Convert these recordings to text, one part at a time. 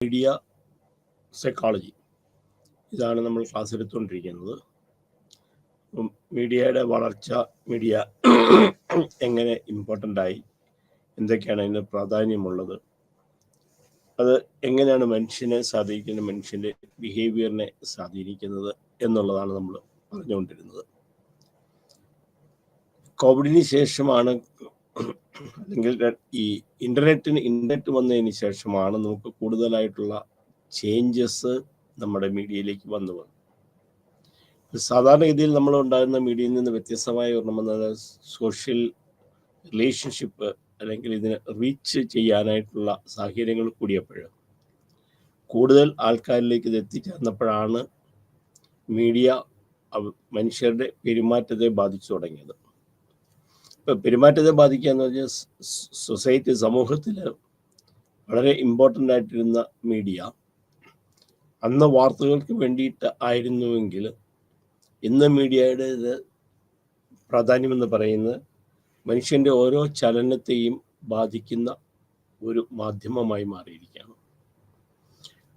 Media psychology. ഇതാണ് നമ്മൾ class എടുത്തുകൊണ്ടിരിക്കുന്നത്. മീഡിയയുടെ വളർച്ച, മീഡിയ എങ്ങനെ ഇമ്പോർട്ടൻ്റ് ആയി, എന്തൊക്കെയാണ് അതിന് പ്രാധാന്യമുള്ളത്, അത് എങ്ങനെയാണ് മനുഷ്യനെ സ്വാധീനിക്കുന്നത്, മനുഷ്യൻ്റെ ബിഹേവിയറിനെ സ്വാധീനിക്കുന്നത് എന്നുള്ളതാണ് നമ്മൾ പറഞ്ഞുകൊണ്ടിരുന്നത്. കോവിഡിന് ശേഷമാണ്, അല്ലെങ്കിൽ ഈ ഇൻ്റർനെറ്റ് വന്നതിന് ശേഷമാണ് നമുക്ക് കൂടുതലായിട്ടുള്ള ചേഞ്ചസ് നമ്മുടെ മീഡിയയിലേക്ക് വന്നു. സാധാരണഗതിയിൽ നമ്മൾ ഉണ്ടായിരുന്ന മീഡിയയിൽ നിന്ന് വ്യത്യസ്തമായ ഒരെണ്ണമെന്നത് സോഷ്യൽ റിലേഷൻഷിപ്പ്, അല്ലെങ്കിൽ ഇതിനെ റീച്ച് ചെയ്യാനായിട്ടുള്ള സാഹചര്യങ്ങൾ കൂടിയപ്പോൾ കൂടുതൽ ആൾക്കാരിലേക്ക് ഇത് എത്തിച്ചേർന്നപ്പോഴാണ് മീഡിയ മനുഷ്യരുടെ പെരുമാറ്റത്തെ ബാധിച്ചു തുടങ്ങിയത്. ഇപ്പം പെരുമാറ്റത്തെ ബാധിക്കുക എന്ന് പറഞ്ഞാൽ സൊസൈറ്റി, സമൂഹത്തിൽ വളരെ ഇമ്പോർട്ടൻ്റ് ആയിട്ടിരുന്ന മീഡിയ അന്ന് വാർത്തകൾക്ക് വേണ്ടിയിട്ട് ആയിരുന്നുവെങ്കിൽ ഇന്ന് മീഡിയയുടെ ഇത് പ്രാധാന്യമെന്ന് പറയുന്നത് മനുഷ്യൻ്റെ ഓരോ ചലനത്തെയും ബാധിക്കുന്ന ഒരു മാധ്യമമായി മാറിയിരിക്കുകയാണ്.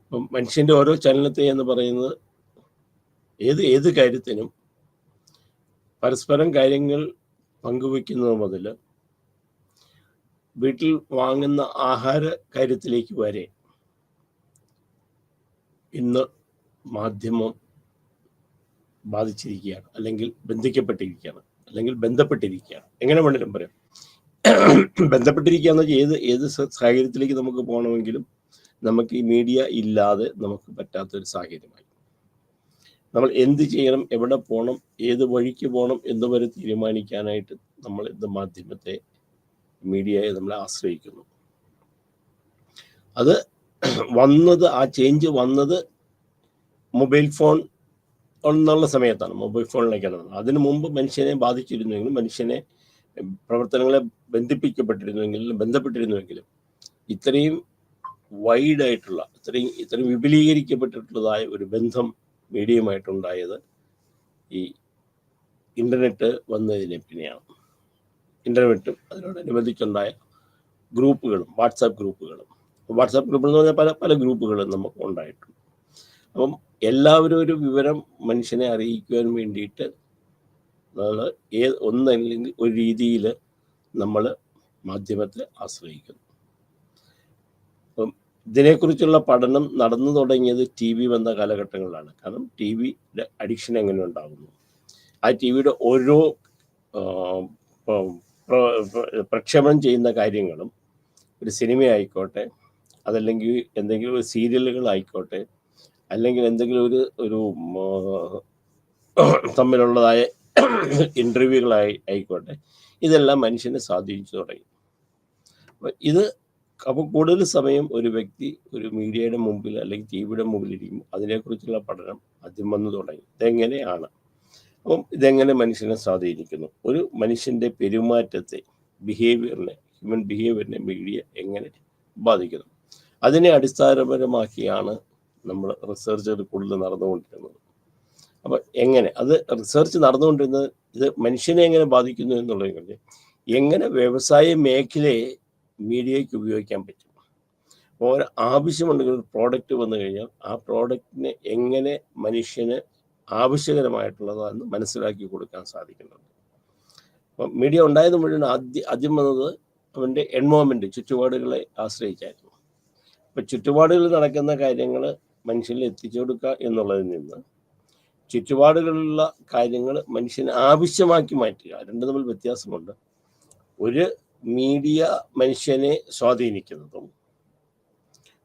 അപ്പം മനുഷ്യൻ്റെ ഓരോ ചലനത്തെ എന്ന് പറയുന്നത് ഏത് കാര്യത്തിനും പരസ്പരം കാര്യങ്ങൾ പങ്കുവെക്കുന്നത് മുതൽ വീട്ടിൽ വാങ്ങുന്ന ആഹാര കാര്യത്തിലേക്ക് വരെ ഇന്ന് മാധ്യമം ബാധിച്ചിരിക്കുകയാണ്, അല്ലെങ്കിൽ ബന്ധിക്കപ്പെട്ടിരിക്കുകയാണ്, അല്ലെങ്കിൽ ബന്ധപ്പെട്ടിരിക്കുകയാണ്. എങ്ങനെ വേണമെങ്കിലും പറയാം. ബന്ധപ്പെട്ടിരിക്കുക എന്ന് വെച്ചാൽ ഏത് സാഹചര്യത്തിലേക്ക് നമുക്ക് പോകണമെങ്കിലും നമുക്ക് ഈ മീഡിയ ഇല്ലാതെ നമുക്ക് പറ്റാത്തൊരു സാഹചര്യമായി. നമ്മൾ എന്ത് ചെയ്യണം, എവിടെ പോകണം, ഏത് വഴിക്ക് പോകണം എന്നുവരെ തീരുമാനിക്കാനായിട്ട് നമ്മൾ ഇന്ന് മാധ്യമത്തെ, മീഡിയയെ നമ്മളെ ആശ്രയിക്കുന്നു. അത് വന്നത്, ആ ചേഞ്ച് വന്നത് മൊബൈൽ ഫോൺ എന്നുള്ള സമയത്താണ്, മൊബൈൽ ഫോണിലേക്കാണ്. അതിനു മുമ്പ് മനുഷ്യനെ ബാധിച്ചിരുന്നുവെങ്കിലും, മനുഷ്യനെ പ്രവർത്തനങ്ങളെ ബന്ധപ്പെട്ടിരുന്നുവെങ്കിലും ഇത്രയും വൈഡായിട്ടുള്ള, ഇത്രയും വിപുലീകരിക്കപ്പെട്ടിട്ടുള്ളതായ ഒരു ബന്ധം മീഡിയയുമായിട്ടുണ്ടായത് ഈ ഇൻ്റർനെറ്റ് വന്നതിനെ പിന്നെയാണ്. ഇൻ്റർനെറ്റും അതിനോടനുബന്ധിച്ചുണ്ടായ ഗ്രൂപ്പുകളും, വാട്സാപ്പ് ഗ്രൂപ്പുകൾ എന്ന് പറഞ്ഞാൽ പല ഗ്രൂപ്പുകളും നമുക്ക് ഉണ്ടായിട്ടുണ്ട്. അപ്പം എല്ലാവരും ഒരു വിവരം മനുഷ്യനെ അറിയിക്കുവാൻ വേണ്ടിയിട്ട് നമ്മൾ ഒന്നല്ലെങ്കിൽ ഒരു രീതിയിൽ നമ്മൾ മാധ്യമത്തെ ആശ്രയിക്കുന്നു. അപ്പം ഇതിനെക്കുറിച്ചുള്ള പഠനം നടന്നു തുടങ്ങിയത് ടി വി വന്ന കാലഘട്ടങ്ങളിലാണ്. കാരണം ടി വിയുടെ അഡിക്ഷൻ എങ്ങനെ ഉണ്ടാകുന്നു, ആ ടി വിയുടെ ഓരോ പ്രക്ഷേപണം ചെയ്യുന്ന കാര്യങ്ങളും, ഒരു സിനിമ ആയിക്കോട്ടെ, അതല്ലെങ്കിൽ എന്തെങ്കിലും ഒരു സീരിയലുകളായിക്കോട്ടെ, അല്ലെങ്കിൽ എന്തെങ്കിലും ഒരു തമ്മിലുള്ളതായ ഇൻ്റർവ്യൂകളായി ആയിക്കോട്ടെ, ഇതെല്ലാം മനുഷ്യനെ സ്വാധീനിച്ചു തുടങ്ങി. അപ്പോൾ കൂടുതൽ സമയം ഒരു വ്യക്തി ഒരു മീഡിയയുടെ മുമ്പിൽ അല്ലെങ്കിൽ ടി വിയുടെ മുമ്പിലിരിക്കും, അതിനെക്കുറിച്ചുള്ള പഠനം ആദ്യം വന്നു തുടങ്ങി. ഇതെങ്ങനെയാണ്, അപ്പം ഇതെങ്ങനെ മനുഷ്യനെ സ്വാധീനിക്കുന്നു, ഒരു മനുഷ്യൻ്റെ പെരുമാറ്റത്തെ, ഹ്യൂമൻ ബിഹേവിയറിനെ മീഡിയ എങ്ങനെ ബാധിക്കുന്നു, അതിനെ അടിസ്ഥാനപരമാക്കിയാണ് നമ്മൾ റിസർച്ചുകൾ കൂടുതൽ നടന്നുകൊണ്ടിരുന്നത്. അപ്പം എങ്ങനെ അത് റിസർച്ച് നടന്നുകൊണ്ടിരുന്നത്, ഇത് മനുഷ്യനെ എങ്ങനെ ബാധിക്കുന്നു എന്നുള്ളത്, എങ്ങനെ വ്യവസായ മേഖലയെ മീഡിയയ്ക്ക് ഉപയോഗിക്കാൻ പറ്റും. ഓരോ ആവശ്യമുണ്ടെങ്കിൽ ഒരു പ്രോഡക്റ്റ് വന്നു കഴിഞ്ഞാൽ ആ പ്രോഡക്റ്റിനെ എങ്ങനെ മനുഷ്യന് ആവശ്യകരമായിട്ടുള്ളതാണെന്ന് മനസ്സിലാക്കി കൊടുക്കാൻ സാധിക്കുന്നുണ്ട്. അപ്പം മീഡിയ ഉണ്ടായത് മുഴുവൻ ആദ്യം വന്നത് അവൻ്റെ എൻവയോൺമെൻറ്റ്, ചുറ്റുപാടുകളെ ആശ്രയിച്ചായിരുന്നു. അപ്പം ചുറ്റുപാടുകളിൽ നടക്കുന്ന കാര്യങ്ങൾ മനുഷ്യനിൽ എത്തിച്ചു കൊടുക്കുക എന്നുള്ളതിൽ നിന്ന് ചുറ്റുപാടുകളിലുള്ള കാര്യങ്ങൾ മനുഷ്യന് ആവശ്യമാക്കി മാറ്റുക, രണ്ടും തമ്മിൽ വ്യത്യാസമുണ്ട്. ഒരു മീഡിയ മനുഷ്യനെ സ്വാധീനിക്കുന്നതും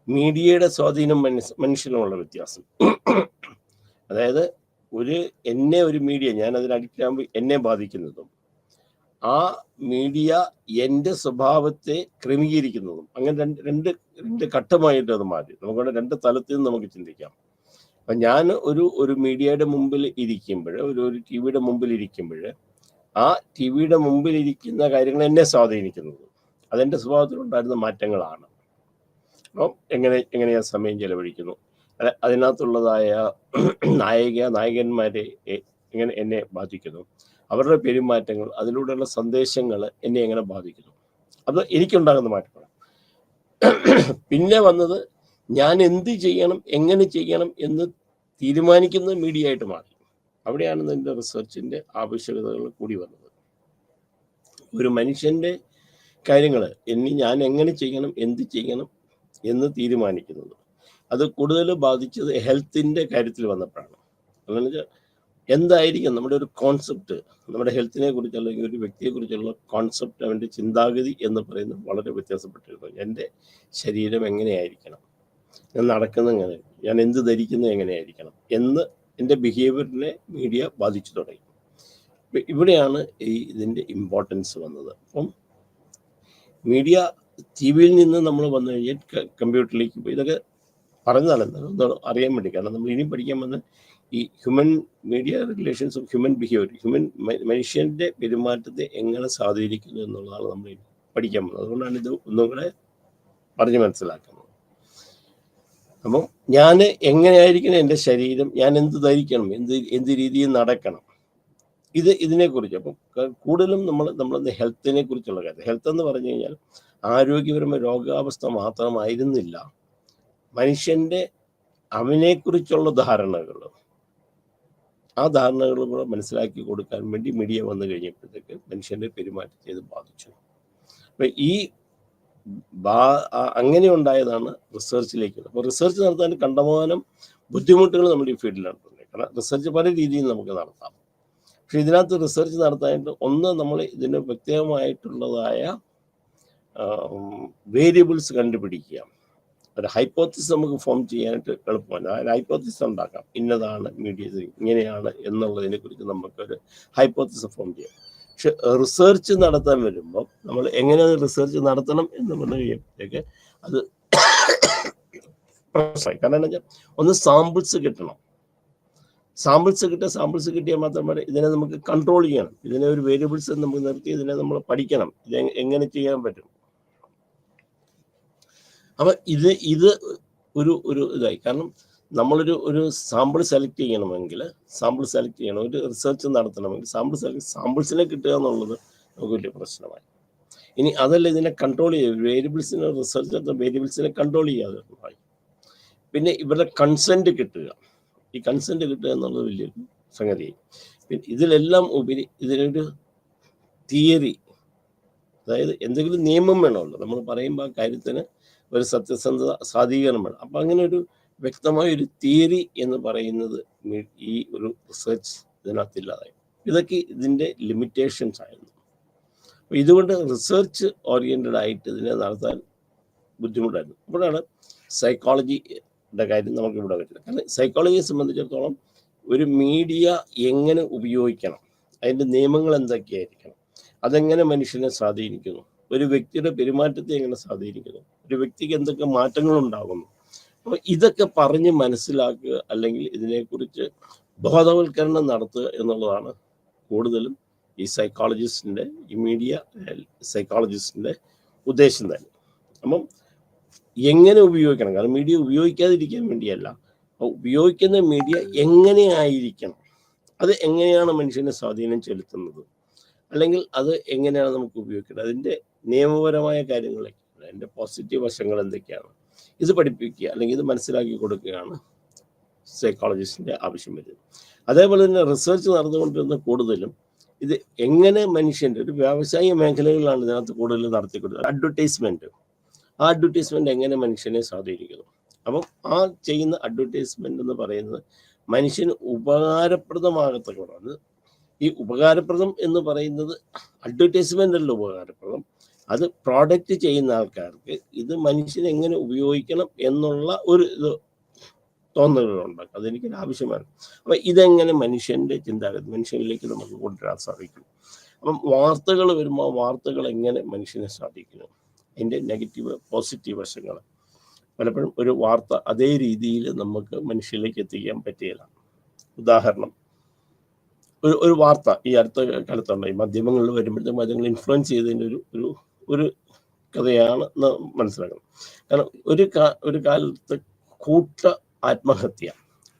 മീഡിയയുടെ സ്വാധീനം മനുഷ്യനുമുള്ള വ്യത്യാസം. അതായത് ഒരു മീഡിയ, ഞാൻ അതിന് അഡിക്റ്റ് ആകുമ്പോൾ എന്നെ ബാധിക്കുന്നതും ആ മീഡിയ എൻ്റെ സ്വഭാവത്തെ ക്രമീകരിക്കുന്നതും, അങ്ങനെ രണ്ട് ഘട്ടമായിട്ട് അത് മാറി. നമുക്കവിടെ രണ്ട് തലത്തിൽ നിന്ന് നമുക്ക് ചിന്തിക്കാം. അപ്പം ഞാൻ ഒരു മീഡിയയുടെ മുമ്പിൽ ഇരിക്കുമ്പോൾ, ഒരു ടി വിയുടെ മുമ്പിൽ ഇരിക്കുമ്പോൾ, ആ ടി വിയുടെ മുമ്പിലിരിക്കുന്ന കാര്യങ്ങൾ എന്നെ സ്വാധീനിക്കുന്നത് അതെൻ്റെ സ്വഭാവത്തിലുണ്ടായിരുന്ന മാറ്റങ്ങളാണ്. അപ്പം എങ്ങനെയാ സമയം ചെലവഴിക്കുന്നു, അതിനകത്തുള്ളതായ നായകന്മാരെ എങ്ങനെ എന്നെ ബാധിക്കുന്നു, അവരുടെ പെരുമാറ്റങ്ങൾ, അതിലൂടെയുള്ള സന്ദേശങ്ങൾ എന്നെ എങ്ങനെ ബാധിക്കുന്നു, അത് എനിക്കുണ്ടാകുന്ന മാറ്റമാണ്. പിന്നെ വന്നത് ഞാൻ എന്ത് ചെയ്യണം, എങ്ങനെ ചെയ്യണം എന്ന് തീരുമാനിക്കുന്നത് മീഡിയ ആയിട്ട് മാറി. അവിടെയാണ് ഇതിൻ്റെ റിസർച്ചിൻ്റെ ആവശ്യകതകൾ കൂടി വന്നത്. ഒരു മനുഷ്യൻ്റെ കാര്യങ്ങൾ ഞാൻ എങ്ങനെ ചെയ്യണം, എന്ത് ചെയ്യണം എന്ന് തീരുമാനിക്കുന്നത്, അത് കൂടുതൽ ബാധിച്ചത് ഹെൽത്തിൻ്റെ കാര്യത്തിൽ വന്നപ്പോഴാണ്. അതെന്ന് വെച്ചാൽ എന്തായിരിക്കും നമ്മുടെ ഒരു കോൺസെപ്റ്റ്, നമ്മുടെ ഹെൽത്തിനെ കുറിച്ച് അല്ലെങ്കിൽ ഒരു വ്യക്തിയെക്കുറിച്ചുള്ള കോൺസെപ്റ്റ്, അവൻ്റെ ചിന്താഗതി എന്ന് പറയുന്നത് വളരെ വ്യത്യാസപ്പെട്ടിരുന്നു. എൻ്റെ ശരീരം എങ്ങനെയായിരിക്കണം, ഞാൻ നടക്കുന്നത് എങ്ങനെ, ഞാൻ എന്ത് ധരിക്കുന്നത് എങ്ങനെയായിരിക്കണം എന്ന് എൻ്റെ ബിഹേവിയറിനെ മീഡിയ ബാധിച്ചു തുടങ്ങി. ഇവിടെയാണ് ഇതിൻ്റെ ഇമ്പോർട്ടൻസ് വന്നത്. അപ്പം മീഡിയ ടി വിയിൽ നിന്ന് നമ്മൾ വന്നു കഴിഞ്ഞാൽ കമ്പ്യൂട്ടറിലേക്ക് പോയി ഇതൊക്കെ പറഞ്ഞാൽ ഒന്ന് അറിയാൻ വേണ്ടി. കാരണം നമ്മൾ ഇനിയും പഠിക്കാൻ വന്ന ഈ human media relations of human behaviour, മനുഷ്യൻ്റെ പെരുമാറ്റത്തെ എങ്ങനെ സ്വാധീനിക്കുന്നു എന്നുള്ളതാണ് നമ്മൾ പഠിക്കാൻ പോകുന്നത്. അതുകൊണ്ടാണ് ഇത് ഒന്നും കൂടെ പറഞ്ഞ് മനസ്സിലാക്കുന്നത്. അപ്പം ഞാൻ എങ്ങനെയായിരിക്കണം എൻ്റെ ശരീരം, ഞാൻ എന്ത് ധരിക്കണം, എന്ത് രീതിയിൽ നടക്കണം, ഇതിനെക്കുറിച്ച്. അപ്പം കൂടുതലും നമ്മൾ ഹെൽത്തിനെ കുറിച്ചുള്ള കാര്യം. ഹെൽത്ത് എന്ന് പറഞ്ഞു കഴിഞ്ഞാൽ ആരോഗ്യപരമായ രോഗാവസ്ഥ മാത്രമായിരുന്നില്ല, മനുഷ്യൻ്റെ അവനെക്കുറിച്ചുള്ള ധാരണകൾ, ആ ധാരണകൾ കൂടെ മനസ്സിലാക്കി കൊടുക്കാൻ വേണ്ടി മീഡിയ വന്നു കഴിഞ്ഞപ്പോഴത്തേക്ക് മനുഷ്യൻ്റെ പെരുമാറ്റത്തെ ഇത് ബാധിച്ചു. അപ്പം അങ്ങനെ ഉണ്ടായതാണ് റിസർച്ചിലേക്ക്. അപ്പോൾ റിസർച്ച് നടത്താൻ കണ്ടമാനം ബുദ്ധിമുട്ടുകൾ നമ്മുടെ ഈ ഫീൽഡിൽ നടത്തുന്നത്. കാരണം റിസർച്ച് പല രീതിയിൽ നമുക്ക് നടത്താം. പക്ഷെ ഇതിനകത്ത് റിസർച്ച് നടത്താനായിട്ട് നമ്മൾ ഇതിന് പ്രത്യേകമായിട്ടുള്ളതായ വേരിയബിൾസ് കണ്ടുപിടിക്കുക. ഒരു ഹൈപ്പോത്തിസ് നമുക്ക് ഫോം ചെയ്യാനായിട്ട് എളുപ്പമല്ല. ആ ഹൈപ്പോത്തിസ് ഉണ്ടാക്കാം, ഇന്നതാണ് മീഡിയ ഇങ്ങനെയാണ് എന്നുള്ളതിനെ കുറിച്ച് നമുക്കൊരു ഹൈപ്പോത്തിസ് ഫോം ചെയ്യാം. പക്ഷെ റിസർച്ച് നടത്താൻ വരുമ്പോൾ നമ്മൾ എങ്ങനെ റിസർച്ച് നടത്തണം എന്ന് പറഞ്ഞു കഴിയുമ്പോഴത്തേക്ക് അത് പ്രശ്നമായി. കാരണം എന്താ വെച്ചാൽ ഒന്ന് സാമ്പിൾസ് കിട്ടണം. സാമ്പിൾസ് കിട്ടിയാൽ മാത്രമേ ഇതിനെ നമുക്ക് കൺട്രോൾ ചെയ്യണം. ഇതിനെ ഒരു വേരിയബിൾസ് നമുക്ക് നിർത്തി ഇതിനെ നമ്മൾ പഠിക്കണം, ഇത് എങ്ങനെ ചെയ്യാൻ പറ്റും. അപ്പം ഇത് ഒരു ഇതായി. കാരണം നമ്മളൊരു സാമ്പിൾ സെലക്ട് ചെയ്യണമെങ്കിൽ ഒരു റിസർച്ച് നടത്തണമെങ്കിൽ സാമ്പിൾസിനെ കിട്ടുക എന്നുള്ളത് നമുക്ക് വലിയ പ്രശ്നമായി. ഇനി അതല്ല, ഇതിനെ കൺട്രോൾ ചെയ്യുക, വേരിയബിൾസിനെ റിസർച്ച് നടത്തുന്ന വേരിയബിൾസിനെ കൺട്രോൾ ചെയ്യാതെ ആയി. പിന്നെ ഇവരുടെ കൺസെൻറ്റ് കിട്ടുക, ഈ കൺസെൻറ്റ് കിട്ടുക എന്നുള്ളത് വലിയൊരു സംഗതിയായി. പിന്നെ ഇതിലെല്ലാം ഉപരി ഇതിനൊരു തിയറി, അതായത് എന്തെങ്കിലും നിയമം വേണമല്ലോ. നമ്മൾ പറയുമ്പോൾ ആ കാര്യത്തിന് ഒരു സത്യസന്ധത സാധീകരണം വേണം. അപ്പം അങ്ങനെ ഒരു വ്യക്തമായ ഒരു തിയറി എന്ന് പറയുന്നത് ഈ ഒരു റിസർച്ച് ഇതിനകത്തില്ലാതായി. ഇതൊക്കെ ഇതിൻ്റെ ലിമിറ്റേഷൻസ് ആയിരുന്നു. അപ്പോൾ ഇതുകൊണ്ട് റിസർച്ച് ഓറിയൻറ്റഡ് ആയിട്ട് ഇതിനെ നടത്താൻ ബുദ്ധിമുട്ടായിരുന്നു. അപ്പോഴാണ് സൈക്കോളജിയുടെ കാര്യം നമുക്കിവിടെ വരുന്നത്. കാരണം സൈക്കോളജിയെ സംബന്ധിച്ചിടത്തോളം ഒരു മീഡിയ എങ്ങനെ ഉപയോഗിക്കണം, അതിൻ്റെ നിയമങ്ങൾ എന്തൊക്കെയായിരിക്കണം, അതെങ്ങനെ മനുഷ്യനെ സ്വാധീനിക്കുന്നു, ഒരു വ്യക്തിയുടെ പെരുമാറ്റത്തെ എങ്ങനെ സ്വാധീനിക്കുന്നു, ഒരു വ്യക്തിക്ക് എന്തൊക്കെ മാറ്റങ്ങൾ ഉണ്ടാകുന്നു. അപ്പോൾ ഇതൊക്കെ പറഞ്ഞ് മനസ്സിലാക്കുക, അല്ലെങ്കിൽ ഇതിനെക്കുറിച്ച് ബോധവൽക്കരണം നടത്തുക എന്നുള്ളതാണ് കൂടുതലും ഈ സൈക്കോളജിസ്റ്റിൻ്റെ, ഈ മീഡിയ സൈക്കോളജിസ്റ്റിൻ്റെ ഉദ്ദേശം തന്നെ. അപ്പം എങ്ങനെ ഉപയോഗിക്കണം, കാരണം മീഡിയ ഉപയോഗിക്കാതിരിക്കാൻ വേണ്ടിയല്ല, ഉപയോഗിക്കുന്ന മീഡിയ എങ്ങനെയായിരിക്കണം, അത് എങ്ങനെയാണ് മനുഷ്യനെ സ്വാധീനം ചെലുത്തുന്നത്, അല്ലെങ്കിൽ അത് എങ്ങനെയാണ് നമുക്ക് ഉപയോഗിക്കേണ്ടത്, അതിൻ്റെ നിയമപരമായ കാര്യങ്ങളൊക്കെയാണ്, അതിൻ്റെ പോസിറ്റീവ് വശങ്ങൾ എന്തൊക്കെയാണ്, ഇത് പഠിപ്പിക്കുക അല്ലെങ്കിൽ ഇത് മനസ്സിലാക്കി കൊടുക്കുകയാണ് സൈക്കോളജിസ്റ്റിൻ്റെ ആവശ്യം വരുന്നത്. അതേപോലെ തന്നെ റിസർച്ച് നടന്നുകൊണ്ടിരുന്ന കൂടുതലും ഇത് എങ്ങനെ മനുഷ്യൻ്റെ ഒരു വ്യാവസായിക മേഖലകളിലാണ് ഇതിനകത്ത് കൂടുതൽ നടത്തിക്കൊടുക്കുന്നത്. ആ അഡ്വർടൈസ്മെൻറ്റ് എങ്ങനെ മനുഷ്യനെ സ്വാധീനിക്കുന്നു. അപ്പം ആ ചെയ്യുന്ന അഡ്വർടൈസ്മെൻ്റ് എന്ന് പറയുന്നത് മനുഷ്യന് ഉപകാരപ്രദമാകത്തക്കതാണ്. ഈ ഉപകാരപ്രദം എന്ന് പറയുന്നത് അഡ്വർടൈസ്മെൻ്റ് അല്ല ഉപകാരപ്രദം, അത് പ്രോഡക്റ്റ് ചെയ്യുന്ന ആൾക്കാർക്ക് ഇത് മനുഷ്യനെ എങ്ങനെ ഉപയോഗിക്കണം എന്നുള്ള ഒരു ഇത് തോന്നലുകളുണ്ടാക്കും. അതെനിക്കൊരു ആവശ്യമാണ്. അപ്പം ഇതെങ്ങനെ മനുഷ്യൻ്റെ ചിന്താഗതി മനുഷ്യനിലേക്ക് നമുക്ക് കൊണ്ടുവരാൻ സാധിക്കും. അപ്പം വാർത്തകൾ വരുമ്പോൾ വാർത്തകൾ എങ്ങനെ മനുഷ്യനെ സ്വാധീനിക്കുന്നു, അതിൻ്റെ നെഗറ്റീവ് പോസിറ്റീവ് വശങ്ങൾ. പലപ്പോഴും ഒരു വാർത്ത അതേ രീതിയിൽ നമുക്ക് മനുഷ്യരിലേക്ക് എത്തിക്കാൻ പറ്റുകയില്ല. ഉദാഹരണം, ഒരു വാർത്ത ഈ അടുത്ത കാലത്തുണ്ടായി മാധ്യമങ്ങളിൽ വരുമ്പോഴത്തേക്ക് മാധ്യമങ്ങൾ ഇൻഫ്ലുവൻസ് ചെയ്തതിൻ്റെ ഒരു കഥയാണ് മനസ്സിലാക്കുന്നത്. കാരണം ഒരു കാലത്ത് കൂട്ട ആത്മഹത്യ,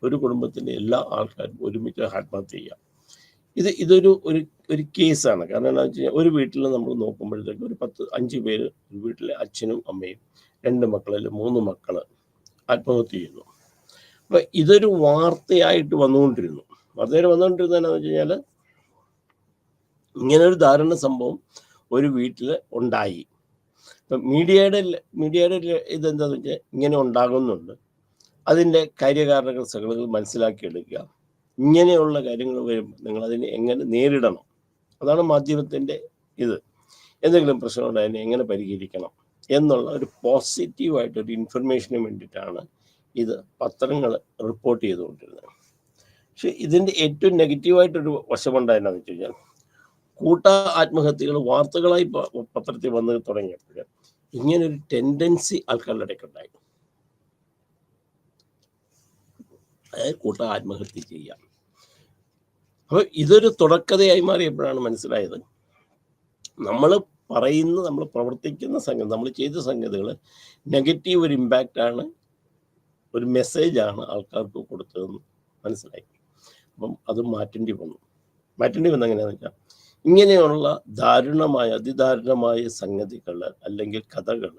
ഒരു കുടുംബത്തിൻ്റെ എല്ലാ ആൾക്കാരും ഒരുമിച്ച് ആത്മഹത്യ ചെയ്യുക, ഇതൊരു കേസാണ്. കാരണം എന്താണെന്ന് വെച്ച് കഴിഞ്ഞാൽ ഒരു വീട്ടിൽ നമ്മൾ നോക്കുമ്പോഴത്തേക്ക് ഒരു 5 പേര്, ഒരു വീട്ടിലെ അച്ഛനും അമ്മയും 2 മക്കളിൽ 3 മക്കൾ ആത്മഹത്യ ചെയ്യുന്നു. അപ്പം ഇതൊരു വാർത്തയായിട്ട് വന്നുകൊണ്ടിരുന്നു. വാർത്തയായിട്ട് വന്നുകൊണ്ടിരുന്നത് എന്താണെന്ന് വെച്ച് കഴിഞ്ഞാൽ, ഇങ്ങനൊരു ദാരുണ സംഭവം ഒരു വീട്ടിൽ ഉണ്ടായി. ഇപ്പം മീഡിയയുടെ ഇതെന്താണെന്ന് വെച്ചാൽ, ഇങ്ങനെ ഉണ്ടാകുന്നുണ്ട്, അതിൻ്റെ കാര്യകാരണങ്ങൾ സകലങ്ങൾ മനസ്സിലാക്കിയെടുക്കുക, ഇങ്ങനെയുള്ള കാര്യങ്ങൾ വരുമ്പോൾ നിങ്ങളതിനെ എങ്ങനെ നേരിടണം, അതാണ് മാധ്യമത്തിൻ്റെ ഇത്. എന്തെങ്കിലും പ്രശ്നമുണ്ട് അതിനെ എങ്ങനെ പരിഹരിക്കണം എന്നുള്ള ഒരു പോസിറ്റീവായിട്ടൊരു ഇൻഫർമേഷന് വേണ്ടിയിട്ടാണ് ഇത് പത്രങ്ങൾ റിപ്പോർട്ട് ചെയ്തുകൊണ്ടിരുന്നത്. പക്ഷെ ഇതിൻ്റെ ഏറ്റവും നെഗറ്റീവായിട്ടൊരു വശമുണ്ടായെന്നു വെച്ച് കഴിഞ്ഞാൽ, കൂട്ട ആത്മഹത്യകൾ വാർത്തകളായി പത്രത്തിൽ വന്ന് തുടങ്ങിയപ്പോൾ ഇങ്ങനൊരു ടെൻഡൻസി ആൾക്കാരുടെ ഇടയ്ക്കുണ്ടായി. അതായത് കൂട്ട ആത്മഹത്യ ചെയ്യാം. അപ്പോൾ ഇതൊരു തുടക്കതയായി മാറിയപ്പോഴാണ് മനസ്സിലായത്, നമ്മൾ പറയുന്ന, നമ്മൾ പ്രവർത്തിക്കുന്ന സംഗതി, നമ്മൾ ചെയ്ത സംഗതികൾ നെഗറ്റീവ് ഒരു ഇമ്പാക്റ്റാണ്, ഒരു മെസ്സേജാണ് ആൾക്കാർക്ക് കൊടുത്തതെന്ന് മനസ്സിലായി. അപ്പം അത് മാറ്റേണ്ടി വന്നു എങ്ങനെയാണെന്ന് വെച്ചാൽ, ഇങ്ങനെയുള്ള അതിദാരുണമായ സംഗതികൾ അല്ലെങ്കിൽ കഥകൾ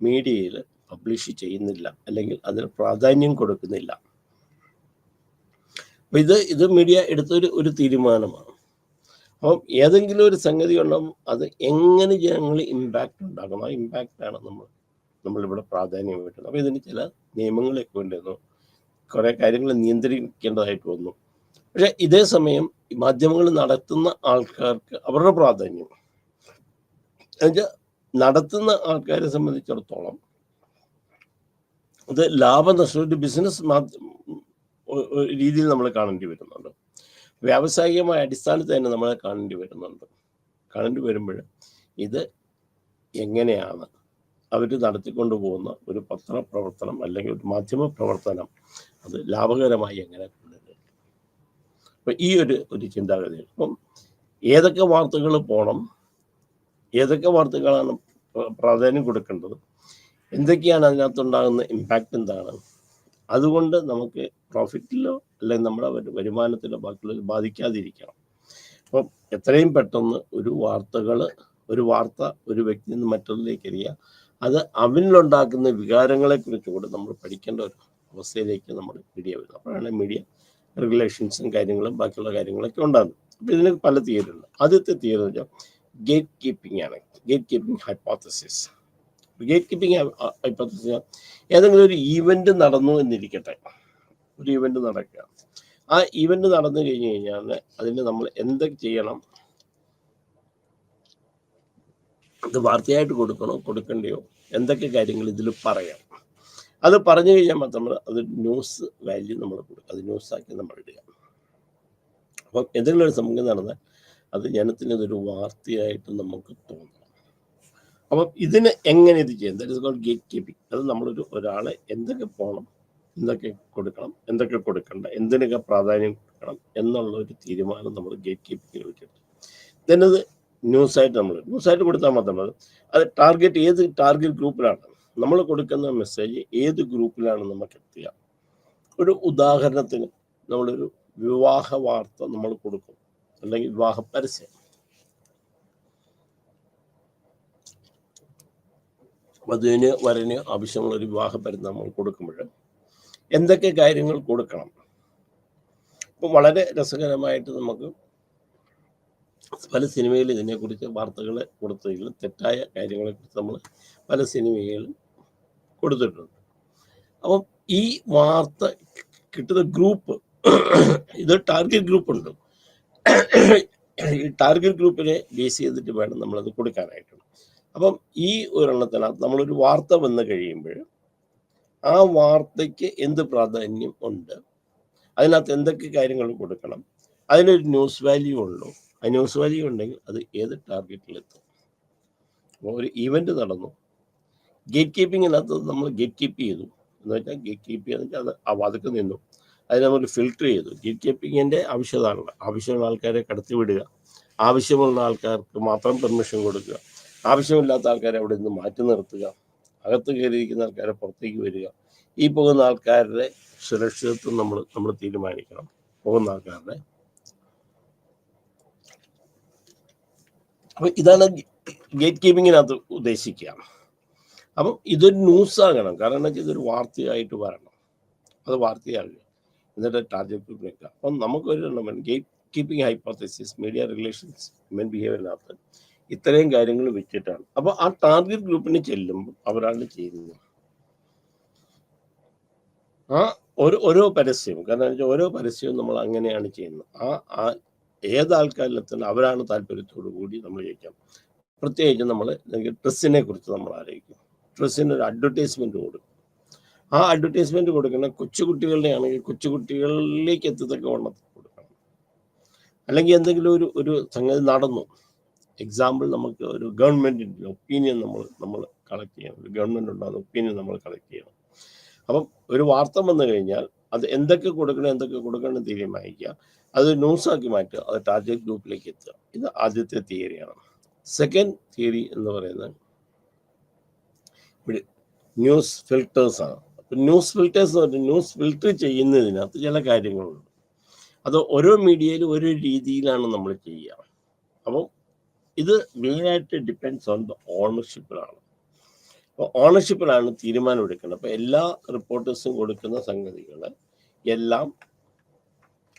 മീഡിയയിൽ പബ്ലിഷ് ചെയ്യുന്നില്ല, അല്ലെങ്കിൽ അതിന് പ്രാധാന്യം കൊടുക്കുന്നില്ല. അപ്പം ഇത് മീഡിയ എടുത്തൊരു തീരുമാനമാണ്. അപ്പം ഏതെങ്കിലും ഒരു സംഗതി ഉണ്ടാകും, അത് എങ്ങനെ ജനങ്ങളിൽ ഇമ്പാക്റ്റ് ഉണ്ടാക്കണം, ആ ഇമ്പാക്റ്റാണ് നമ്മളിവിടെ പ്രാധാന്യം കിട്ടുന്നത്. അപ്പോൾ ഇതിന് ചില നിയമങ്ങളൊക്കെ വേണ്ടിയിരുന്നു, കുറേ കാര്യങ്ങൾ നിയന്ത്രിക്കേണ്ടതായിട്ട് വന്നു. പക്ഷെ ഇതേ സമയം മാധ്യമങ്ങൾ നടത്തുന്ന ആൾക്കാർക്ക് അവരുടെ പ്രാധാന്യം, എന്നുവെച്ചാൽ നടത്തുന്ന ആൾക്കാരെ സംബന്ധിച്ചിടത്തോളം അത് ലാഭനഷ്ടം, ഒരു ബിസിനസ് രീതിയിൽ നമ്മൾ കാണേണ്ടി വരുന്നുണ്ട്. വ്യാവസായികമായ അടിസ്ഥാനത്തിൽ തന്നെ നമ്മളെ കാണേണ്ടി വരുമ്പോൾ ഇത് എങ്ങനെയാണ് അവർ നടത്തിക്കൊണ്ടു പോകുന്ന ഒരു പത്രപ്രവർത്തനം അല്ലെങ്കിൽ ഒരു മാധ്യമ പ്രവർത്തനം അത് ലാഭകരമായി എങ്ങനെ കൊണ്ടുവരും. അപ്പം ഈ ഒരു ചിന്താഗതിയാണ്. അപ്പം ഏതൊക്കെ വാർത്തകൾ പോകണം, ഏതൊക്കെ വാർത്തകളാണ് പ്രാധാന്യം കൊടുക്കേണ്ടത്, എന്തൊക്കെയാണ് അതിനകത്തുണ്ടാകുന്ന ഇമ്പാക്റ്റ് എന്താണ്, അതുകൊണ്ട് നമുക്ക് പ്രോഫിറ്റിലോ അല്ലെങ്കിൽ നമ്മുടെ വരുമാനത്തിലോ ബാക്കിയുള്ളത് ബാധിക്കാതിരിക്കണം. അപ്പം എത്രയും പെട്ടെന്ന് ഒരു വാർത്ത ഒരു വ്യക്തിയിൽ നിന്ന് മറ്റൊന്നിലേക്ക് എറിയുക, അത് അവനിലുണ്ടാക്കുന്ന വികാരങ്ങളെക്കുറിച്ച് കൂടെ നമ്മൾ പഠിക്കേണ്ട ഒരു അവസ്ഥയിലേക്ക് നമ്മൾ മീഡിയ വരുന്നത്. അപ്പോഴാണ് മീഡിയ റെഗുലേഷൻസും കാര്യങ്ങളും ബാക്കിയുള്ള കാര്യങ്ങളൊക്കെ ഉണ്ടാകുന്നത്. അപ്പോൾ ഇതിന് പല തിയറിയുണ്ട്. ആദ്യത്തെ തിയറി എന്ന് വെച്ചാൽ ഗേറ്റ് കീപ്പിംഗ് ആണ്, gate keeping hypothesis. Gate keeping hypothesis, ഏതെങ്കിലും ഒരു ഈവൻറ്റ് നടന്നു എന്നിരിക്കട്ടെ, ഒരു ഈവൻറ്റ് നടക്കുക, ആ ഈവൻറ്റ് നടന്നു കഴിഞ്ഞ് കഴിഞ്ഞാൽ അതിന് നമ്മൾ എന്തൊക്കെ ചെയ്യണം, ഇത് വാർത്തയായിട്ട് കൊടുക്കണ്ടയോ, എന്തൊക്കെ കാര്യങ്ങൾ ഇതിൽ പറയാം, അത് പറഞ്ഞു കഴിഞ്ഞാൽ മാത്രം അത് ന്യൂസ് വാല്യൂ നമ്മൾ കൊടുക്കുക, അത് ന്യൂസാക്കി നമ്മൾ ഇടുക. അപ്പം എന്തെങ്കിലും ഒരു സംഭവം നടന്നാൽ അത് ജനത്തിന് ഇതൊരു വാർത്തയായിട്ട് നമുക്ക് തോന്നണം. അപ്പം ഇതിന് എങ്ങനെ ഇത് ചെയ്യാം, that is called gatekeeping. അത് ഒരാളെ എന്തൊക്കെ പോകണം, എന്തൊക്കെ കൊടുക്കണം, എന്തൊക്കെ കൊടുക്കണ്ട, എന്തിനൊക്കെ പ്രാധാന്യം കൊടുക്കണം എന്നുള്ള ഒരു തീരുമാനം നമ്മൾ ഗേറ്റ് കീപ്പിങ്ങിൽ വെച്ചിട്ട് ഇതന്നത് ന്യൂസായിട്ട് കൊടുത്താൽ മാത്രം അത് ഏത് ടാർഗറ്റ് ഗ്രൂപ്പിലാണ് നമ്മൾ കൊടുക്കുന്ന മെസ്സേജ്, ഏത് ഗ്രൂപ്പിലാണ് നമുക്ക് എത്തുക. ഒരു ഉദാഹരണത്തിന് നമ്മളൊരു വിവാഹ വാർത്ത നമ്മൾ കൊടുക്കും, അല്ലെങ്കിൽ വിവാഹ പരസ്യം, വധുവിന് വരന് ആവശ്യമുള്ള ഒരു വിവാഹ പരസ്യം നമ്മൾ കൊടുക്കുമ്പോൾ എന്തൊക്കെ കാര്യങ്ങൾ കൊടുക്കണം. ഇപ്പം വളരെ രസകരമായിട്ട് നമുക്ക് പല സിനിമയിൽ ഇതിനെക്കുറിച്ച് വാർത്തകൾ കൊടുത്തതിൽ തെറ്റായ കാര്യങ്ങളെക്കുറിച്ച് നമ്മൾ പല സിനിമകളും കൊടുത്തിട്ടുണ്ട്. അപ്പം ഈ വാർത്ത കിട്ടുന്ന ഗ്രൂപ്പ്, ഇത് ടാർഗറ്റ് ഗ്രൂപ്പുണ്ട്, ഈ ടാർഗറ്റ് ഗ്രൂപ്പിനെ ബേസ് ചെയ്തിട്ട് വേണം നമ്മളത് കൊടുക്കാനായിട്ട്. അപ്പം ഈ ഒരെണ്ണത്തിനകത്ത് നമ്മളൊരു വാർത്ത വന്നു കഴിയുമ്പോൾ ആ വാർത്തയ്ക്ക് എന്ത് പ്രാധാന്യം ഉണ്ട്, അതിനകത്ത് എന്തൊക്കെ കാര്യങ്ങൾ കൊടുക്കണം, അതിനൊരു ന്യൂസ് വാല്യൂ ഉള്ളൂ, ആ ന്യൂസ് വാല്യൂ ഉണ്ടെങ്കിൽ അത് ഏത് ടാർഗറ്റിലെത്തും. അപ്പോൾ ഒരു ഈവൻറ്റ് നടന്നു, ഗേറ്റ് കീപ്പിങ്ങിനകത്ത് നമ്മൾ ഗേറ്റ് കീപ്പ് ചെയ്തു എന്ന് വെച്ചാൽ, ഗേറ്റ് കീപ്പ് ചെയ്യുക വെച്ചാൽ അത് ആ വാതിക്ക് നിന്നു, അതിന് നമ്മൾ ഫിൽട്ടർ ചെയ്തു. ഗേറ്റ് കീപ്പിങ്ങിൻ്റെ ആവശ്യമാണ്, ആവശ്യമുള്ള ആൾക്കാരെ കടത്തി വിടുക, ആവശ്യമുള്ള ആൾക്കാർക്ക് മാത്രം പെർമിഷൻ കൊടുക്കുക, ആവശ്യമില്ലാത്ത ആൾക്കാരെ അവിടെ നിന്ന് മാറ്റി നിർത്തുക, അകത്ത് കയറിയിരിക്കുന്ന ആൾക്കാരെ പുറത്തേക്ക് വരിക. ഈ പോകുന്ന ആൾക്കാരുടെ സുരക്ഷിതത്വം നമ്മൾ തീരുമാനിക്കണം. പോകുന്ന ആൾക്കാരുടെ, അപ്പോൾ ഇതാണ് ഗേറ്റ് കീപ്പിങ്ങിനകത്ത് ഉദ്ദേശിക്കുക. അപ്പം ഇതൊരു ന്യൂസാകണം. കാരണം എന്താ വെച്ചാൽ ഇതൊരു വാർത്തയായിട്ട് വരണം. അത് വാർത്തയാകുക, എന്നിട്ട് ടാർഗറ്റ് ഗ്രൂപ്പ് വെക്കുക. അപ്പം നമുക്കൊരു gate keeping hypothesis media relations human ബിഹേവിയറിനകത്ത് ഇത്രയും കാര്യങ്ങൾ വെച്ചിട്ടാണ്. അപ്പോൾ ആ ടാർഗറ്റ് ഗ്രൂപ്പിന് ചെല്ലുമ്പോൾ അവരാണ് ചെയ്യുന്നത് ആ ഓരോ പരസ്യവും. കാരണം വെച്ചാൽ ഓരോ പരസ്യവും നമ്മൾ അങ്ങനെയാണ് ചെയ്യുന്നത്. ആ ഏത് ആൾക്കാരിലെത്തുന്ന അവരാണ് താല്പര്യത്തോടു കൂടി നമ്മൾ ചെയ്യിക്കാം. പ്രത്യേകിച്ച് നമ്മൾ ഡ്രസ്സിനെ കുറിച്ച് നമ്മൾ ആലോചിക്കും. ഡ്രസ്സിന് ഒരു അഡ്വർടൈസ്മെന്റ് കൊടുക്കും. ആ അഡ്വർടൈസ്മെന്റ് കൊടുക്കുന്ന കൊച്ചുകുട്ടികളുടെ ആണെങ്കിൽ കൊച്ചുകുട്ടികളിലേക്ക് എത്തത്തക്ക വണ്ണത്തിൽ കൊടുക്കണം. അല്ലെങ്കിൽ എന്തെങ്കിലും ഒരു സംഗതി നടന്നു, എക്സാമ്പിൾ നമുക്ക് ഒരു ഗവൺമെന്റിന്റെ ഒപ്പീനിയൻ നമ്മൾ കളക്ട് ചെയ്യണം. ഒരു ഗവൺമെന്റ് ഉണ്ടാകുന്ന ഒപ്പീനിയൻ നമ്മൾ കളക്ട് ചെയ്യണം. അപ്പം ഒരു വാർത്ത വന്നു കഴിഞ്ഞാൽ അത് എന്തൊക്കെ കൊടുക്കണം തീരുമാനിക്കുക, അത് ന്യൂസാക്കി മാറ്റുക, അത് ടാർഗറ്റ് ഗ്രൂപ്പിലേക്ക് എത്തുക. ഇത് ആദ്യത്തെ തിയറിയാണ്. സെക്കൻഡ് തിയറി എന്ന് പറയുന്നത് ന്യൂസ് ഫിൽട്ടേഴ്സ് ആണ്. ന്യൂസ് ഫിൽട്ടേഴ്സ് എന്ന് പറഞ്ഞാൽ ന്യൂസ് ഫിൽട്ടർ ചെയ്യുന്നതിനകത്ത് ചില കാര്യങ്ങളുണ്ട്. അത് ഓരോ മീഡിയയിലും ഓരോ രീതിയിലാണ് നമ്മൾ ചെയ്യുക. അപ്പം ഇത് മെയിനായിട്ട് ഡിപ്പെൻഡ്സ് ഓൺ ദ ഓണർഷിപ്പിലാണ്. അപ്പോൾ ഓണർഷിപ്പിലാണ് തീരുമാനം എടുക്കുന്നത്. അപ്പോൾ എല്ലാ റിപ്പോർട്ടേഴ്സും കൊടുക്കുന്ന സംഗതികൾ എല്ലാം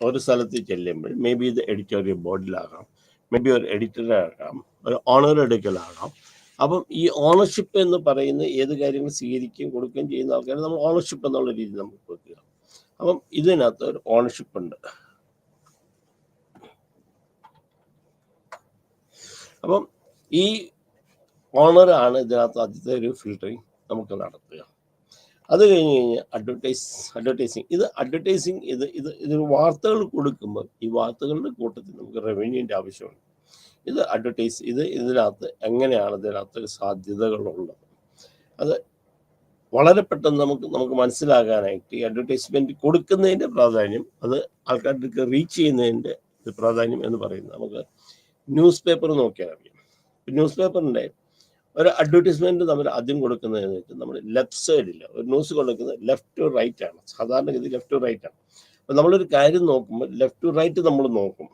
ഒരു സ്ഥലത്ത് ചെല്ലുമ്പോൾ മേ ബി ഇത് എഡിറ്റോറിയൽ ബോർഡിലാകാം, മേ ബി ഒരു എഡിറ്ററാകാം, ഒരു ഓണർ എടുക്കലാകാം. അപ്പം ഈ ഓണർഷിപ്പ് എന്ന് പറയുന്ന ഏത് കാര്യങ്ങൾ സ്വീകരിക്കുകയും കൊടുക്കുകയും ചെയ്യുന്ന ആൾക്കാർ നമ്മൾ ഓണർഷിപ്പ് എന്നുള്ള രീതി നമുക്ക് കൊടുക്കുക. അപ്പം ഇതിനകത്ത് ഒരു ഓണർഷിപ്പ് ഉണ്ട്. അപ്പം ഈ ഓണറാണ് ഇതിനകത്ത് ആദ്യത്തെ ഒരു ഫിൽട്ടറിങ് നമുക്ക് നടത്തുക. അത് കഴിഞ്ഞ് അഡ്വർടൈസിങ്. ഇത് വാർത്തകൾ കൊടുക്കുമ്പോൾ ഈ വാർത്തകളുടെ കൂട്ടത്തിൽ നമുക്ക് റവന്യൂവിൻ്റെ ആവശ്യമുണ്ട്. ഇതിനകത്ത് എങ്ങനെയാണ് ഇതിനകത്ത് സാധ്യതകളുള്ളത്, അത് വളരെ പെട്ടെന്ന് നമുക്ക് മനസ്സിലാകാനായിട്ട് ഈ അഡ്വർടൈസ്മെന്റ് കൊടുക്കുന്നതിൻ്റെ പ്രാധാന്യം, അത് ആൾക്കാർക്ക് റീച്ച് ചെയ്യുന്നതിൻ്റെ പ്രാധാന്യം എന്ന് പറയുന്നത് നമുക്ക് ന്യൂസ് പേപ്പർ നോക്കിയാൽ അറിയാം. ന്യൂസ് പേപ്പറിൻ്റെ ഒരു അഡ്വർടൈസ്മെന്റ് നമ്മൾ ആദ്യം കൊടുക്കുന്നതെന്ന് വെച്ചാൽ നമ്മൾ ലെഫ്റ്റ് സൈഡില്ല, ഒരു ന്യൂസ് കൊടുക്കുന്നത് ലെഫ്റ്റ് ടു റൈറ്റ് ആണ്. സാധാരണഗതി ലെഫ്റ്റ് ടു റൈറ്റ് ആണ്. അപ്പം നമ്മളൊരു കാര്യം നോക്കുമ്പോൾ ലെഫ്റ്റ് ടു റൈറ്റ് നമ്മൾ നോക്കും.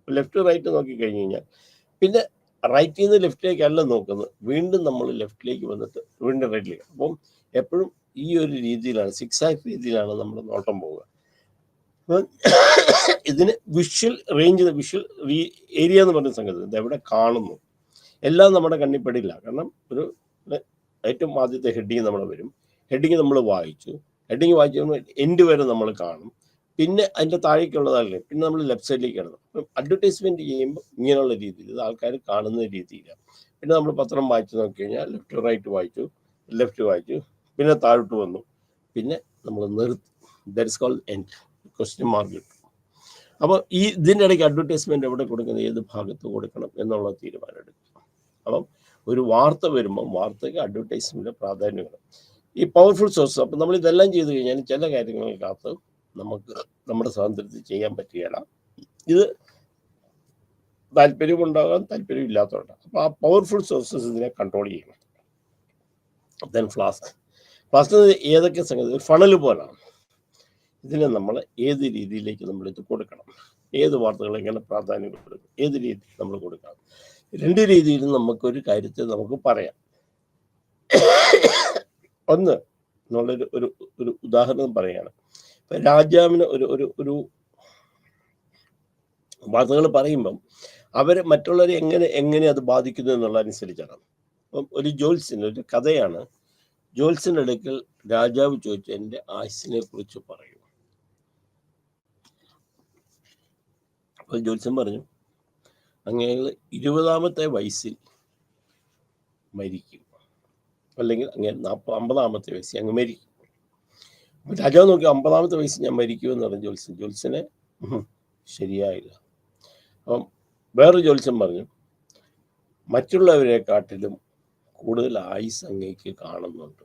ലെഫ്റ്റ് ടു റൈറ്റ് നോക്കിക്കഴിഞ്ഞ് കഴിഞ്ഞാൽ പിന്നെ റൈറ്റിൽ നിന്ന് ലെഫ്റ്റിലേക്കല്ല നോക്കുന്നത്, വീണ്ടും നമ്മൾ ലെഫ്റ്റിലേക്ക് വന്നിട്ട് വീണ്ടും റൈറ്റിലേക്ക്. അപ്പം എപ്പോഴും ഈ ഒരു രീതിയിലാണ്, സിക്സാക് രീതിയിലാണ് നമ്മൾ നോട്ടം പോവുക. ഇതിന് വിഷ്വൽ ഏരിയ എന്ന് പറയുന്ന സംഗതി ഇത് എവിടെ കാണുന്നു എല്ലാം നമ്മുടെ കണ്ണിപ്പെടില്ല. കാരണം ഒരു ഏറ്റവും ആദ്യത്തെ ഹെഡിങ് നമ്മൾ വരും, ഹെഡിങ് നമ്മൾ വായിച്ചു കഴിയുമ്പോൾ എൻഡ് വരെ നമ്മൾ കാണും, പിന്നെ അതിൻ്റെ താഴേക്കുള്ളതല്ലേ, പിന്നെ നമ്മൾ ലെഫ്റ്റ് സൈഡിലേക്ക് കിടന്നു. അപ്പം അഡ്വർടൈസ്മെന്റ് ചെയ്യുമ്പോൾ ഇങ്ങനെയുള്ള രീതിയിൽ ഇത് ആൾക്കാർ കാണുന്ന രീതിയിലാണ്. പിന്നെ നമ്മൾ പത്രം വായിച്ചു നോക്കിക്കഴിഞ്ഞാൽ ലെഫ്റ്റ് റൈറ്റ് വായിച്ചു, പിന്നെ താഴോട്ട് വന്നു, പിന്നെ നമ്മൾ നിർത്തി. That is called end, question mark ഇട്ടു. അപ്പോൾ ഇതിൻ്റെ ഇടയ്ക്ക് അഡ്വർടൈസ്മെന്റ് എവിടെ കൊടുക്കുന്നത്, ഏത് ഭാഗത്ത് കൊടുക്കണം എന്നുള്ള തീരുമാനം എടുക്കും. അപ്പം ഒരു വാർത്ത വരുമ്പോൾ വാർത്തയ്ക്ക് അഡ്വർടൈസ്മെന്റ് പ്രാധാന്യമാണ്. ഈ പവർഫുൾ സോഴ്സ്. അപ്പം നമ്മൾ ഇതെല്ലാം ചെയ്തു കഴിഞ്ഞാൽ ചില കാര്യങ്ങൾക്കകത്ത് നമുക്ക് നമ്മുടെ സ്വാതന്ത്ര്യത്തിൽ ചെയ്യാൻ പറ്റുകയില്ല. ഇത് താല്പര്യമുണ്ടാകാം, താല്പര്യമില്ലാത്തതുണ്ടാകും. അപ്പോൾ ആ പവർഫുൾ സോഴ്സസ് ഇതിനെ കൺട്രോൾ ചെയ്യണം. ദെൻ ഫ്ലാസ്ക് ഏതൊക്കെ സംഗതി ഒരു ഫണൽ പോലാണ്. ഇതിനെ നമ്മൾ ഏത് രീതിയിലേക്ക് നമ്മളിത് കൊടുക്കണം, ഏത് വാർത്തകൾ എങ്ങനെ പ്രാധാന്യം കൊടുക്കും, ഏത് രീതിയിൽ നമ്മൾ കൊടുക്കണം. രണ്ട് രീതിയിലും നമുക്കൊരു കാര്യത്തെ നമുക്ക് പറയാം. ഒന്ന് എന്നുള്ളൊരു ഒരു ഉദാഹരണം പറയുകയാണ്. ഇപ്പം രാജാവിന് ഒരു വാർത്തകൾ പറയുമ്പം അവർ മറ്റുള്ളവരെ എങ്ങനെ അത് ബാധിക്കുന്നു എന്നുള്ള അനുസരിച്ചാണ്. അപ്പം ഒരു കഥയാണ്. ജോത്സ്യൻ്റെ അടുക്കൽ രാജാവ് ചോദിച്ചു, എൻ്റെ ആയുസ്സിനെ കുറിച്ച് പറയൂ. അപ്പോൾ ജോത്സ്യൻ പറഞ്ഞു, അങ്ങേകൾ 20ാമത്തെ വയസ്സിൽ മരിക്കും, അല്ലെങ്കിൽ അങ്ങേ 50ാമത്തെ വയസ്സിൽ അങ്ങ് മരിക്കും. അപ്പം രാജാവ് നോക്കി, 50ാമത്തെ വയസ്സിൽ ഞാൻ മരിക്കുമെന്ന് പറഞ്ഞു ജോത്സ്യനെ ശരിയായില്ല. അപ്പം വേറൊരു ജോത്സ്യൻ പറഞ്ഞു, മറ്റുള്ളവരെക്കാട്ടിലും കൂടുതൽ ആയുസ് അങ്ങേക്ക് കാണുന്നുണ്ട്.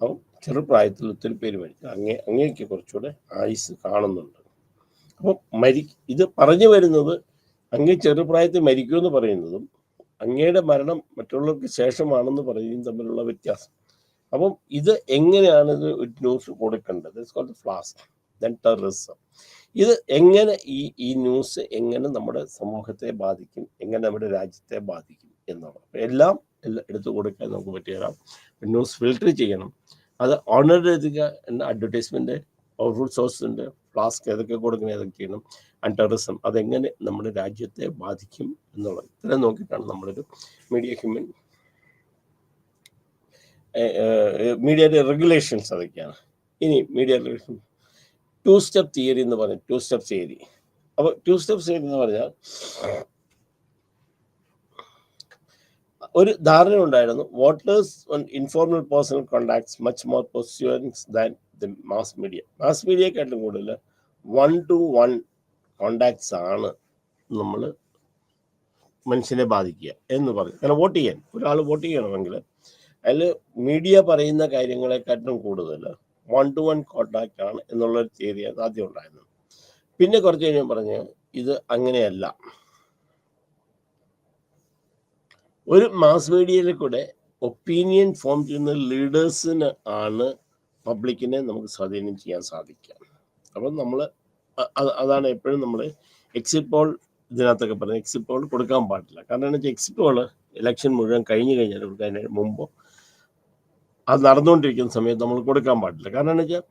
അപ്പം ചെറുപ്രായത്തിൽ ഒത്തിരി പേര് മരിക്കും, അങ്ങേക്ക് കുറച്ചുകൂടെ ആയുസ് കാണുന്നുണ്ട്. അപ്പം ഇത് പറഞ്ഞു വരുന്നത് അങ്ങേ ചെറുപ്രായത്തിൽ മരിക്കുമെന്ന് പറയുന്നതും അങ്ങയുടെ മരണം മറ്റുള്ളവർക്ക് ശേഷമാണെന്ന് പറയുന്നതും തമ്മിലുള്ള വ്യത്യാസം. അപ്പം ഇത് എങ്ങനെയാണ് ഇത് ഒരു ന്യൂസ് കൊടുക്കേണ്ടത്? It's called flask. Then terrorism. ഇത് എങ്ങനെ ഈ ന്യൂസ് എങ്ങനെ നമ്മുടെ സമൂഹത്തെ ബാധിക്കും, എങ്ങനെ നമ്മുടെ രാജ്യത്തെ ബാധിക്കും എന്നുള്ളത്. എല്ലാം എടുത്തു കൊടുക്കാൻ നമുക്ക് പറ്റുക. ന്യൂസ് ഫിൽട്ടർ ചെയ്യണം. അത് ഓണർ എത്തിക്കുക എന്ന അഡ്വർടൈസ്മെന്റ്, പവർഫുൾ സോഴ്സ് ഉണ്ട്, ഫ്ലാസ്ക് ഏതൊക്കെ കൊടുക്കുന്നത് ഏതൊക്കെ ചെയ്യണം, ആൻഡ് ടെററിസം അതെങ്ങനെ നമ്മുടെ രാജ്യത്തെ ബാധിക്കും എന്നുള്ളത് ഇത്രയും നോക്കിയിട്ടാണ് നമ്മളൊരു മീഡിയയുടെ റെഗുലേഷൻസ് അതൊക്കെയാണ്. ഇനി മീഡിയ റെഗുലേഷൻ 2 സ്റ്റെപ്പ് തിയറി എന്ന് പറയും. 2 സ്റ്റെപ്പ് തിയറി. അപ്പോൾ 2 സ്റ്റെപ്പ് തിയറി എന്ന് പറഞ്ഞാൽ ഒരു ധാരണ ഉണ്ടായിരുന്നു. Voters informal personal contacts much more persuasive than the mass media. Mass മീഡിയക്കാട്ടും കൂടുതൽ 1-to-1 കോണ്ടാക്ട്സ് ആണ് നമ്മൾ മനുഷ്യനെ ബാധിക്കുക എന്ന് പറയും. കാരണം ഒരാൾ വോട്ട് ചെയ്യണമെങ്കിൽ അതിൽ മീഡിയ പറയുന്ന കാര്യങ്ങളെക്കാട്ടും കൂടുതൽ 1-to-1 കോണ്ടാക്ട് ആണ് എന്നുള്ളൊരു തിയറിയാണ് ആദ്യം ഉണ്ടായിരുന്നത്. പിന്നെ കുറച്ച് കഴിഞ്ഞാൽ പറഞ്ഞ് ഇത് അങ്ങനെയല്ല. ഒരു മാസ് മീഡിയയിൽ കൂടെ ഒപ്പീനിയൻ ഫോം ചെയ്യുന്ന ലീഡേഴ്സിന് ആണ് പബ്ലിക്കിനെ നമുക്ക് സ്വാധീനം ചെയ്യാൻ സാധിക്കുക. അപ്പം നമ്മൾ അതാണ് എപ്പോഴും നമ്മൾ എക്സിറ്റ് പോൾ ഇതിനകത്തൊക്കെ പറഞ്ഞത് എക്സിറ്റ് പോൾ കൊടുക്കാൻ പാടില്ല. കാരണം എന്താ വെച്ചാൽ എക്സിറ്റ് പോൾ ഇലക്ഷൻ മുഴുവൻ കഴിഞ്ഞ് കഴിഞ്ഞാൽ കൊടുക്കാൻ മുമ്പോ അത് നടന്നുകൊണ്ടിരിക്കുന്ന സമയത്ത് നമ്മൾ കൊടുക്കാൻ പാടില്ല. കാരണം എന്താ വെച്ചാൽ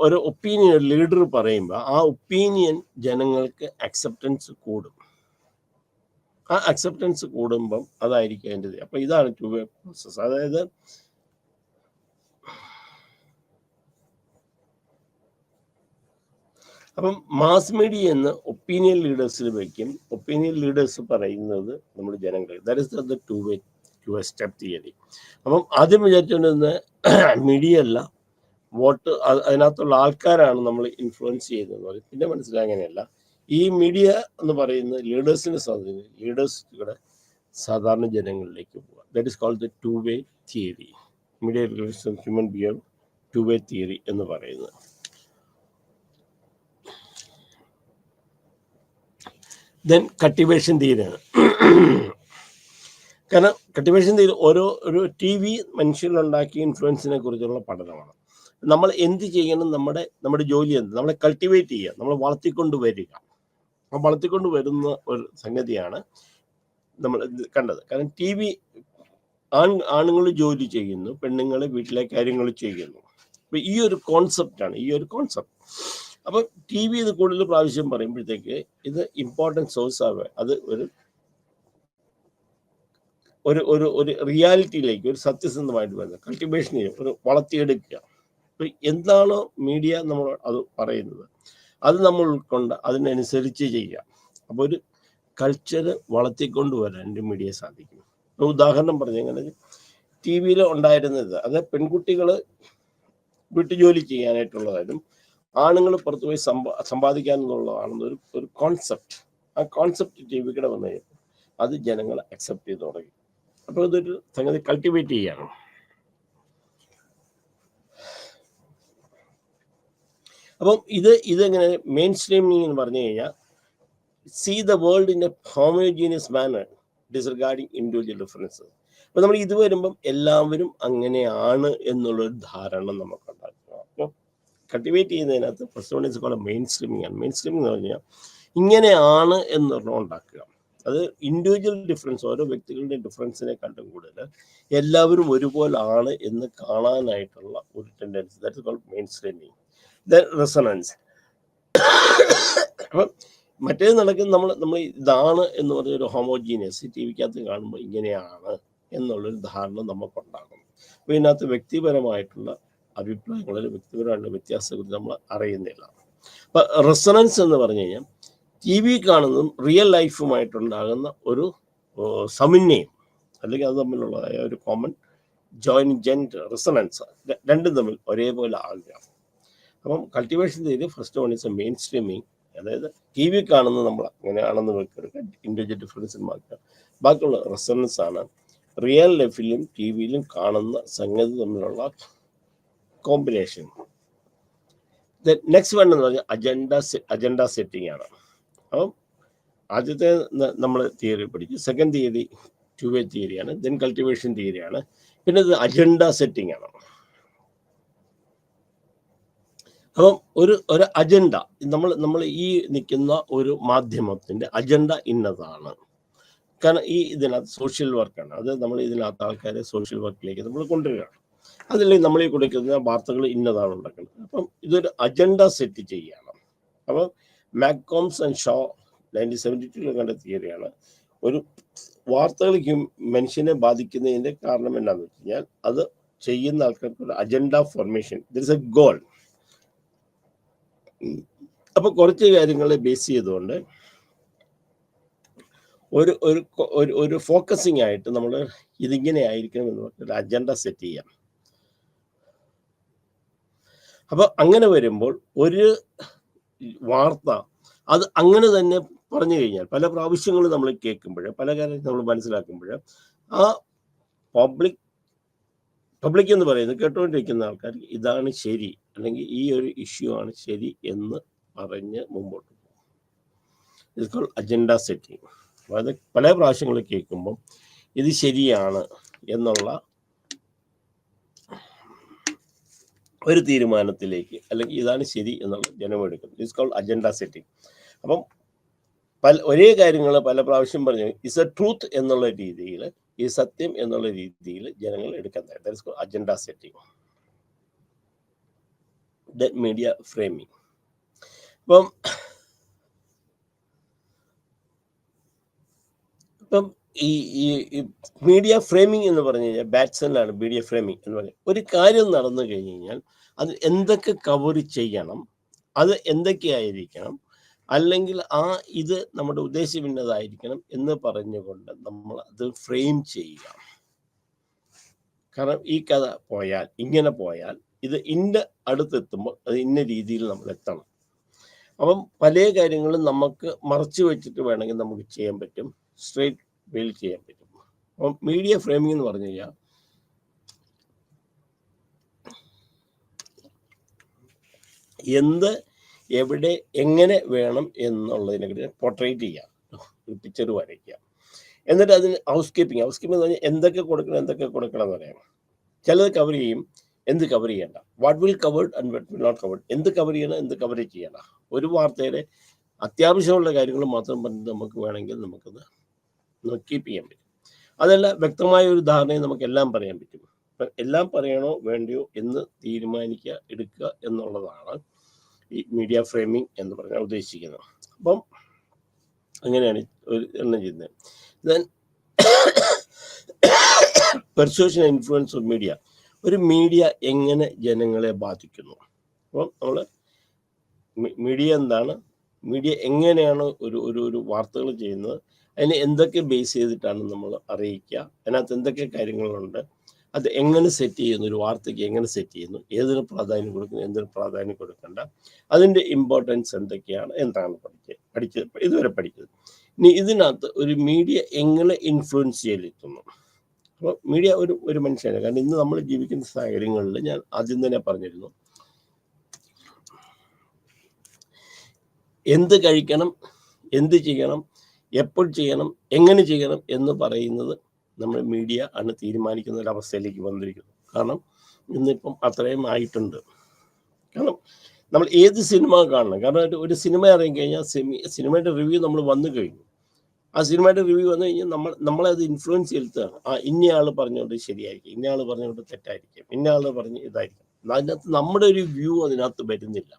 ഒരു ഒപ്പീനിയൻ ലീഡർ പറയുമ്പോൾ ആ ഒപ്പീനിയൻ ജനങ്ങൾക്ക് അക്സെപ്റ്റൻസ് കൂടും. ആ അക്സെപ്റ്റൻസ് കൂടുമ്പം അതായിരിക്കും അതിൻ്റെ. അപ്പം ഇതാണ് 2-way പ്രോസസ്. അതായത് അപ്പം മാസ് മീഡിയ എന്ന് ഒപ്പീനിയൻ ലീഡേഴ്സിൽ വയ്ക്കും. ഒപ്പീനിയൻ ലീഡേഴ്സ് പറയുന്നത് നമ്മൾ ജനങ്ങൾ. That is the 2-way step theory. അപ്പം ആദ്യം വിചാരിച്ചുകൊണ്ടിരുന്ന മീഡിയ അല്ല, വോട്ട് അതിനകത്തുള്ള ആൾക്കാരാണ് നമ്മൾ ഇൻഫ്ലുവൻസ് ചെയ്യുന്നത്. പിന്നെ മനസ്സിലായി അങ്ങനെയല്ല. ഈ മീഡിയ എന്ന് പറയുന്നത് ലീഡേഴ്സിനെ സ്വാധീനം, ലീഡേഴ്സ് കൂടെ സാധാരണ ജനങ്ങളിലേക്ക് പോവുക. That is called the 2-way theory. Media relation human behave 2-way theory എന്ന് പറയുന്നത്. ദെൻ കൾട്ടിവേഷൻ തിയറിയാണ്. കാരണം കൾട്ടിവേഷൻ തിയറി ഒരു TV മനുഷ്യരിലുണ്ടാക്കിയ ഇൻഫ്ലുവൻസിനെ കുറിച്ചുള്ള പഠനമാണ്. നമ്മൾ എന്ത് ചെയ്യണം, നമ്മുടെ ജോലി എന്ത്, നമ്മളെ കൾട്ടിവേറ്റ് ചെയ്യുക, നമ്മൾ വളർത്തിക്കൊണ്ട് വരിക. ആ വളർത്തിക്കൊണ്ട് വരുന്ന ഒരു സംഗതിയാണ് നമ്മൾ കണ്ടത്. കാരണം TV ആണുങ്ങൾ ജോലി ചെയ്യുന്നു, പെണ്ണുങ്ങൾ വീട്ടിലെ കാര്യങ്ങൾ ചെയ്യുന്നു. അപ്പം ഈ ഒരു കോൺസെപ്റ്റ്. അപ്പം TV ഇത് കൂടുതൽ പ്രാവശ്യം പറയുമ്പോഴത്തേക്ക് ഇത് ഇമ്പോർട്ടൻറ്റ് സോഴ്സ് ആവുക. അത് ഒരു റിയാലിറ്റിയിലേക്ക്, ഒരു സത്യസന്ധമായിട്ട് വരുന്നത് കൾട്ടിവേഷൻ ഒരു വളർത്തിയെടുക്കുക. അപ്പം എന്താണോ മീഡിയ നമ്മൾ അത് പറയുന്നത് അത് നമ്മൾ ഉൾക്കൊണ്ട് അതിനനുസരിച്ച് ചെയ്യുക. അപ്പോൾ ഒരു കൾച്ചർ വളർത്തിക്കൊണ്ടുവരാൻ എൻ്റെ മീഡിയ സാധിക്കും. ഉദാഹരണം പറഞ്ഞെങ്കിൽ TV ഉണ്ടായിരുന്നത് അത് പെൺകുട്ടികൾ വീട്ടുജോലി ചെയ്യാനായിട്ടുള്ളതായാലും ആണുങ്ങൾ പുറത്തു പോയി സമ്പാദിക്കാനുള്ളതാണെന്ന് ഒരു കോൺസെപ്റ്റ്. ആ കോൺസെപ്റ്റ് TV വന്നു കഴിഞ്ഞാൽ അത് ജനങ്ങൾ അക്സെപ്റ്റ് ചെയ്ത് തുടങ്ങി. അപ്പോൾ ഇതൊരു സംഗതി കൾട്ടിവേറ്റ് ചെയ്യാണ്. അപ്പം ഇതെങ്ങനെ മെയിൻ സ്ട്രീമിംഗ് എന്ന് പറഞ്ഞു കഴിഞ്ഞാൽ see the world in a homogeneous manner disregarding individual differences. അപ്പം നമ്മൾ ഇത് വരുമ്പം എല്ലാവരും അങ്ങനെയാണ് എന്നുള്ളൊരു ധാരണ നമുക്കുണ്ടാക്കുക. അപ്പോൾ കൾട്ടിവേറ്റ് ചെയ്യുന്നതിനകത്ത് first one is called mainstreaming ആണ്. മെയിൻ സ്ട്രീമിംഗ് എന്ന് പറഞ്ഞാൽ ഇങ്ങനെയാണ് എന്നൊരെണ്ണം ഉണ്ടാക്കുക. അത് ഇൻഡിവിജ്വൽ ഡിഫറൻസ്, ഓരോ വ്യക്തികളുടെ ഡിഫറൻസിനെ കണ്ടും കൂടുതൽ എല്ലാവരും ഒരുപോലെ ആണ് എന്ന് കാണാനായിട്ടുള്ള ഒരു tendency. That is called mainstreaming. Resonance. അപ്പം മറ്റേത് നടക്കുന്ന നമ്മൾ ഇതാണ് എന്ന് പറഞ്ഞൊരു ഹോമോജീനിയസ് TV കാണുമ്പോൾ ഇങ്ങനെയാണ് എന്നുള്ളൊരു ധാരണ നമുക്കുണ്ടാകും. അപ്പോൾ ഇതിനകത്ത് വ്യക്തിപരമായിട്ടുള്ള അഭിപ്രായങ്ങളിൽ വ്യക്തിപരമായിട്ടുള്ള വ്യത്യാസത്തെക്കുറിച്ച് നമ്മൾ അറിയുന്നില്ല. അപ്പം റെസൊണൻസ് എന്ന് പറഞ്ഞു കഴിഞ്ഞാൽ TV കാണുന്നതും റിയൽ ലൈഫുമായിട്ടുണ്ടാകുന്ന ഒരു സമന്വയം, അല്ലെങ്കിൽ അത് തമ്മിലുള്ളതായ ഒരു കോമൺ ജോയിൻറ്റ് റെസൊണൻസ്, രണ്ടും തമ്മിൽ ഒരേപോലെ ആകുക. അപ്പം cultivation theory first one is A main streaming. അതായത് TV കാണുന്നത് നമ്മൾ അങ്ങനെയാണെന്ന് വെക്കെടുക്കുക, ഇൻഡിവിജ്വൽ ഡിഫറൻസ് മാറ്റുക. ബാക്കിയുള്ള റെസൊണൻസ് ആണ് റിയൽ ലൈഫിലും TV കാണുന്ന സംഗതി തമ്മിലുള്ള കോമ്പിനേഷൻ. നെക്സ്റ്റ് വൺ എന്ന് പറഞ്ഞാൽ അജണ്ട സെറ്റിംഗ് ആണ്. അപ്പം ആദ്യത്തെ നമ്മൾ തിയറി പഠിച്ചു. സെക്കൻഡ് തിയറി 2-way തിയറിയാണ്. ദെൻ കൾട്ടിവേഷൻ തിയറിയാണ്. പിന്നെ ഇത് അജണ്ട സെറ്റിംഗ് ആണ്. അപ്പം ഒരു അജണ്ട, നമ്മൾ ഈ നിൽക്കുന്ന ഒരു മാധ്യമത്തിൻ്റെ അജണ്ട ഇന്നതാണ്. കാരണം ഇതിനകത്ത് സോഷ്യൽ വർക്കാണ്. അത് നമ്മൾ ഇതിനകത്ത് ആൾക്കാരെ സോഷ്യൽ വർക്കിലേക്ക് നമ്മൾ കൊണ്ടുവരികയാണ്. അതല്ലെങ്കിൽ നമ്മൾ ഈ കൊടുക്കുന്ന വാർത്തകൾ ഇന്നതാണ് ഉണ്ടാക്കുന്നത്. അപ്പം ഇതൊരു അജണ്ട സെറ്റ് ചെയ്യുകയാണ്. അപ്പം മാക്കോംസ് ആൻഡ് ഷോ 1972 കണ്ട തിയറിയാണ്. ഒരു വാർത്തകൾ മനുഷ്യനെ ബാധിക്കുന്നതിൻ്റെ കാരണം എന്താണെന്ന് വെച്ച് കഴിഞ്ഞാൽ അത് ചെയ്യുന്ന ആൾക്കാർക്ക് ഒരു agenda formation, there is A goal. അപ്പോൾ കുറച്ച് കാര്യങ്ങളെ ബേസ് ചെയ്തുകൊണ്ട് ഒരു ഫോക്കസിങ് ആയിട്ട് നമ്മൾ ഇതിങ്ങനെ ആയിരിക്കണം എന്ന് പറഞ്ഞൊരു അജണ്ട സെറ്റ് ചെയ്യാം. അപ്പോൾ അങ്ങനെ വരുമ്പോൾ ഒരു വാർത്ത അത് അങ്ങനെ തന്നെ പറഞ്ഞു കഴിഞ്ഞാൽ പല പ്രാവശ്യങ്ങളും നമ്മൾ കേൾക്കുമ്പോൾ, പല കാര്യം നമ്മൾ മനസ്സിലാക്കുമ്പോൾ, ആ പബ്ലിക് എന്ന് പറയുന്നത് കേട്ടുകൊണ്ടിരിക്കുന്ന ആൾക്കാർക്ക് ഇതാണ് ശരി, അല്ലെങ്കിൽ ഈ ഒരു ഇഷ്യൂ ആണ് ശരി എന്ന് പറഞ്ഞ് മുമ്പോട്ട് പോകും. ഇത് കോൾ അജണ്ട സെറ്റിംഗ്. അതായത് പല പ്രാവശ്യങ്ങൾ കേൾക്കുമ്പം ഇത് ശരിയാണ് എന്നുള്ള ഒരു തീരുമാനത്തിലേക്ക്, അല്ലെങ്കിൽ ഇതാണ് ശരി എന്നുള്ള ജനമെടുക്കും. It's called agenda setting. അപ്പം ഒരേ കാര്യങ്ങൾ പല പ്രാവശ്യം പറഞ്ഞു ഇസ് എ ട്രൂത്ത് എന്നുള്ള രീതിയിൽ, ഈ സത്യം എന്നുള്ള രീതിയിൽ ജനങ്ങൾ എടുക്കുന്നത്. That is called agenda setting. That media framing. ഇപ്പം ഈ മീഡിയ ഫ്രെയിമിംഗ് എന്ന് പറഞ്ഞു കഴിഞ്ഞാൽ ബാറ്റ്സണിലാണ് മീഡിയ ഫ്രെയിമിംഗ് എന്ന് പറഞ്ഞാൽ ഒരു കാര്യം നടന്നു കഴിഞ്ഞ് കഴിഞ്ഞാൽ അത് എന്തൊക്കെ കവർ ചെയ്യണം, അത് എന്തൊക്കെയായിരിക്കണം, അല്ലെങ്കിൽ ഇത് നമ്മുടെ ഉദ്ദേശം ഇന്നതായിരിക്കണം എന്ന് പറഞ്ഞുകൊണ്ട് നമ്മൾ അത് ഫ്രെയിം ചെയ്യുക. കാരണം ഈ കഥ ഇങ്ങനെ പോയാൽ ഇത് ഇന്ന അടുത്തെത്തുമ്പോൾ അത് ഇന്ന രീതിയിൽ നമ്മൾ എത്തണം. അപ്പം പല കാര്യങ്ങളും നമുക്ക് മറച്ചു വെച്ചിട്ട് വേണമെങ്കിൽ നമുക്ക് ചെയ്യാൻ പറ്റും, സ്ട്രേറ്റ് വേയിൽ ചെയ്യാൻ പറ്റും. അപ്പം മീഡിയ ഫ്രെയിമിംഗ് എന്ന് പറഞ്ഞു കഴിഞ്ഞാൽ എന്ത്, എവിടെ, എങ്ങനെ വേണം എന്നുള്ളതിനെ പോർട്രേറ്റ് ചെയ്യാം, ഒരു പിക്ചർ വരയ്ക്കുക. എന്നിട്ട് അതിന് ഹൗസ് കീപ്പിംഗ് എന്ന് പറഞ്ഞാൽ എന്തൊക്കെ കൊടുക്കണം എന്ന് പറയാം. ചിലത് കവർ ചെയ്യും, എന്ത് കവർ ചെയ്യണ്ട, what will covered and what will not covered, എന്ത് കവർ ചെയ്യണം, എന്ത് കവർ ചെയ്യണം. ഒരു വാർത്തയുടെ അത്യാവശ്യമുള്ള കാര്യങ്ങൾ മാത്രം പറഞ്ഞിട്ട് നമുക്ക് വേണമെങ്കിൽ നമുക്കത് കീപ്പ് ചെയ്യാൻ പറ്റും. അതല്ല, വ്യക്തമായ ഒരു ധാരണയും നമുക്ക് എല്ലാം പറയാൻ പറ്റും. അപ്പം എല്ലാം പറയണോ വേണ്ടയോ എന്ന് തീരുമാനിക്കുക, എടുക്കുക എന്നുള്ളതാണ് ഈ മീഡിയ ഫ്രെയിമിംഗ് എന്ന് പറഞ്ഞാൽ ഉദ്ദേശിക്കുന്നത്. അപ്പം അങ്ങനെയാണ് ഒരു എണ്ണം ചെയ്യുന്നത്. Then persuasion and influence of media. ഒരു മീഡിയ എങ്ങനെ ജനങ്ങളെ ബാധിക്കുന്നു. അപ്പം നമ്മൾ മീഡിയ എന്താണ്, മീഡിയ എങ്ങനെയാണ് ഒരു വാർത്തകൾ ചെയ്യുന്നത്, അതിനെ എന്തൊക്കെ ബേസ് ചെയ്തിട്ടാണ് നമ്മൾ അറിയിക്കുക, അതിനകത്ത് എന്തൊക്കെ കാര്യങ്ങളുണ്ട്, അത് എങ്ങനെ സെറ്റ് ചെയ്യുന്നു, ഒരു വാർത്തയ്ക്ക് എങ്ങനെ സെറ്റ് ചെയ്യുന്നു, ഏതിന് പ്രാധാന്യം കൊടുക്കുന്നു, എന്തിന് പ്രാധാന്യം കൊടുക്കണ്ട, അതിൻ്റെ ഇമ്പോർട്ടൻസ് എന്തൊക്കെയാണ്, എന്താണ് പഠിച്ചത് ഇതുവരെ പഠിച്ചത്. ഇനി ഇതിനകത്ത് ഒരു മീഡിയ എങ്ങനെ ഇൻഫ്ലുവൻസ് ചെയ്തെത്തുന്നു. അപ്പോൾ മീഡിയ ഒരു മനുഷ്യനാണ്. കാരണം ഇന്ന് നമ്മൾ ജീവിക്കുന്ന സാഹചര്യങ്ങളിൽ ഞാൻ ആദ്യം തന്നെ പറഞ്ഞിരുന്നു, എന്ത് കഴിക്കണം, എന്ത് ചെയ്യണം, എപ്പോൾ ചെയ്യണം, എങ്ങനെ ചെയ്യണം എന്ന് പറയുന്നത് നമ്മൾ മീഡിയ ആണ് തീരുമാനിക്കുന്ന ഒരു അവസ്ഥയിലേക്ക് വന്നിരിക്കുന്നു. കാരണം ഇന്നിപ്പം അത്രയും ആയിട്ടുണ്ട്. കാരണം നമ്മൾ ഏത് സിനിമ കാണണം, കാരണം ഒരു സിനിമ ഇറങ്ങി കഴിഞ്ഞാൽ സിനിമയുടെ റിവ്യൂ നമ്മൾ വന്നു കഴിഞ്ഞു. ആ സിനിമയുടെ റിവ്യൂ വന്നു കഴിഞ്ഞാൽ നമ്മളെ അത് ഇൻഫ്ലുവൻസ് ചെലുത്തുകയാണ്. ഇന്നയാൾ പറഞ്ഞുകൊണ്ട് ശരിയായിരിക്കും, ഇന്നയാൾ പറഞ്ഞുകൊണ്ട് തെറ്റായിരിക്കും, ഇന്നയാൾ പറഞ്ഞ് ഇതായിരിക്കും. അതിനകത്ത് നമ്മുടെ ഒരു വ്യൂ അതിനകത്ത് വരുന്നില്ല.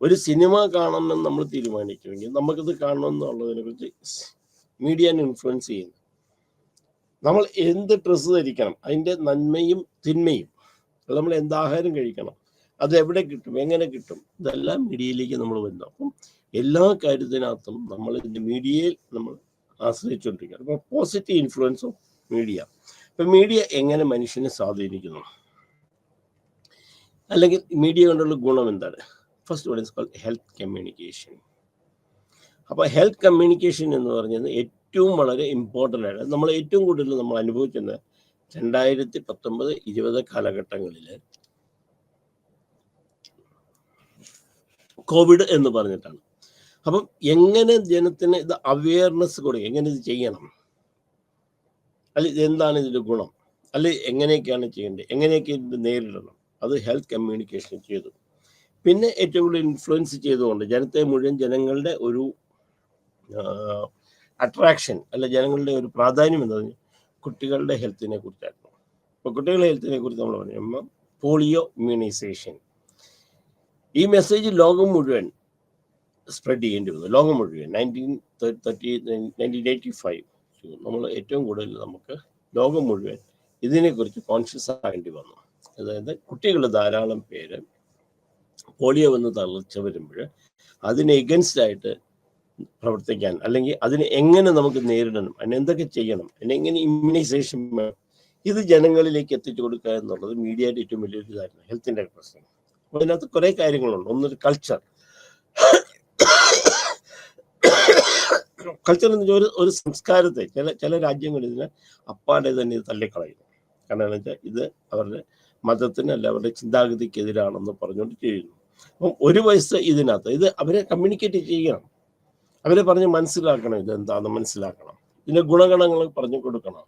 ഒരു സിനിമ കാണണമെന്ന് നമ്മൾ തീരുമാനിക്കുമെങ്കിൽ നമുക്കിത് കാണണമെന്നുള്ളതിനെ കുറിച്ച് മീഡിയനെ ഇൻഫ്ലുവൻസ് ചെയ്യുന്നു. നമ്മൾ എന്ത് ഡ്രസ്സ് ധരിക്കണം, അതിൻ്റെ നന്മയും തിന്മയും, നമ്മൾ എന്താഹാരം കഴിക്കണം, അത് എവിടെ കിട്ടും, എങ്ങനെ കിട്ടും, ഇതെല്ലാം മീഡിയയിലേക്ക് നമ്മൾ വരുന്നു. അപ്പം എല്ലാ കാര്യത്തിനകത്തും നമ്മൾ ഇതിൻ്റെ മീഡിയയിൽ നമ്മൾ ആശ്രയിച്ചുകൊണ്ടിരിക്കുകയാണ്. അപ്പോൾ പോസിറ്റീവ് ഇൻഫ്ലുവൻസ് ഓഫ് മീഡിയ. ഇപ്പം മീഡിയ എങ്ങനെ മനുഷ്യനെ സ്വാധീനിക്കുന്നു, അല്ലെങ്കിൽ മീഡിയ കൊണ്ടുള്ള ഗുണം എന്താണ്? First one is called health communication. അപ്പോൾ ഹെൽത്ത് കമ്മ്യൂണിക്കേഷൻ എന്ന് പറഞ്ഞത് ഏറ്റവും വളരെ ഇമ്പോർട്ടൻ്റ് ആണ്. നമ്മൾ ഏറ്റവും കൂടുതൽ നമ്മൾ അനുഭവിക്കുന്നത് 2019-20 കാലഘട്ടങ്ങളിൽ കോവിഡ് എന്ന് പറഞ്ഞിട്ടാണ്. അപ്പം എങ്ങനെ ജനത്തിന് ഇത് അവയർനെസ് കൊടുക്കുക, എങ്ങനെ ഇത് ചെയ്യണം, അല്ലെ എന്താണ് ഇതിൻ്റെ ഗുണം, അല്ലെ എങ്ങനെയൊക്കെയാണ് ചെയ്യേണ്ടത്, എങ്ങനെയൊക്കെ ഇത് നേരിടണം, അത് ഹെൽത്ത് കമ്മ്യൂണിക്കേഷൻ ചെയ്തു. പിന്നെ ഏറ്റവും കൂടുതൽ ഇൻഫ്ലുവൻസ് ചെയ്തുകൊണ്ട് ജനത്തെ മുഴുവൻ ജനങ്ങളുടെ ഒരു അട്രാക്ഷൻ അല്ല ജനങ്ങളുടെ ഒരു പ്രാധാന്യം എന്ന് പറഞ്ഞാൽ കുട്ടികളുടെ ഹെൽത്തിനെ കുറിച്ചായിരുന്നു. അപ്പോൾ കുട്ടികളുടെ ഹെൽത്തിനെ കുറിച്ച് നമ്മൾ പറയുമ്പോൾ പോളിയോ ഇമ്മ്യൂണൈസേഷൻ, ഈ മെസ്സേജ് ലോകം മുഴുവൻ സ്പ്രെഡ് ചെയ്യേണ്ടി വന്നു. ലോകം മുഴുവൻ 1985 നമ്മൾ ഏറ്റവും കൂടുതൽ നമുക്ക് ലോകം മുഴുവൻ ഇതിനെക്കുറിച്ച് കോൺഷ്യസ് ആകേണ്ടി വന്നു. അതായത് കുട്ടികൾ ധാരാളം പേര് പോളിയോ വന്ന് തളർച്ച വരുമ്പോൾ അതിന് എഗൻസ്റ്റായിട്ട് പ്രവർത്തിക്കാൻ, അല്ലെങ്കിൽ അതിനെ എങ്ങനെ നമുക്ക് നേരിടണം, അതിന് എന്തൊക്കെ ചെയ്യണം, അതിനെങ്ങനെ ഇമ്മ്യൂണൈസേഷൻ വേണം, ഇത് ജനങ്ങളിലേക്ക് എത്തിച്ചു കൊടുക്കുക എന്നുള്ളത് മീഡിയയുടെ ഏറ്റവും വലിയൊരു ഇതായിരുന്നു ഹെൽത്തിൻ്റെ പ്രശ്നം. അപ്പോൾ അതിനകത്ത് കുറേ കാര്യങ്ങളുണ്ട്. ഒന്നൊരു കൾച്ചർ എന്ന് വെച്ചാൽ ഒരു സംസ്കാരത്തെ ചില രാജ്യങ്ങൾ ഇതിനെ അപ്പാടെ തന്നെ ഇത് തള്ളിക്കളയുന്നു. കാരണം എന്ന് വെച്ചാൽ ഇത് അവരുടെ മതത്തിന് അല്ല അവരുടെ ചിന്താഗതിക്കെതിരാണെന്ന് പറഞ്ഞുകൊണ്ട് ചെയ്യുന്നു. അപ്പം ഒരു വയസ്സ് ഇതിനകത്ത് ഇത് അവരെ കമ്മ്യൂണിക്കേറ്റ് ചെയ്യണം, അവരെ പറഞ്ഞ് മനസ്സിലാക്കണം, ഇത് എന്താണെന്ന് മനസ്സിലാക്കണം, ഇതിൻ്റെ ഗുണഗണങ്ങൾ പറഞ്ഞു കൊടുക്കണം.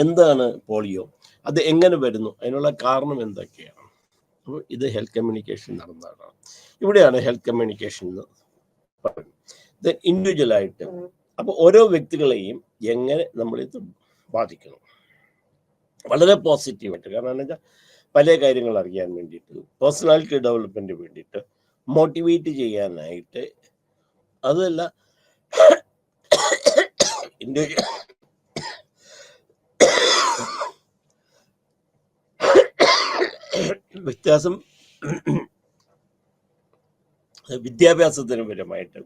എന്താണ് പോളിയോ, അത് എങ്ങനെ വരുന്നു, അതിനുള്ള കാരണം എന്തൊക്കെയാണ്. അപ്പോൾ ഇത് ഹെൽത്ത് കമ്മ്യൂണിക്കേഷൻ നടന്നതാണ്. ഇവിടെയാണ് ഹെൽത്ത് കമ്മ്യൂണിക്കേഷൻ എന്ന് പറയുന്നത്. ഇത് ഇൻഡിവിജ്വലായിട്ട് അപ്പോൾ ഓരോ വ്യക്തികളെയും എങ്ങനെ നമ്മളിത് ബാധിക്കുന്നു വളരെ പോസിറ്റീവായിട്ട്. കാരണം എന്താ വെച്ചാൽ പല കാര്യങ്ങൾ അറിയാൻ വേണ്ടിയിട്ട്, പേഴ്സണാലിറ്റി ഡെവലപ്മെൻറ്റിന് വേണ്ടിയിട്ട്, മോട്ടിവേറ്റ് ചെയ്യാനായിട്ട്, അതല്ല ഇൻഡിവിജ്വൽ വ്യത്യാസം വിദ്യാഭ്യാസത്തിന് പരമായിട്ട്,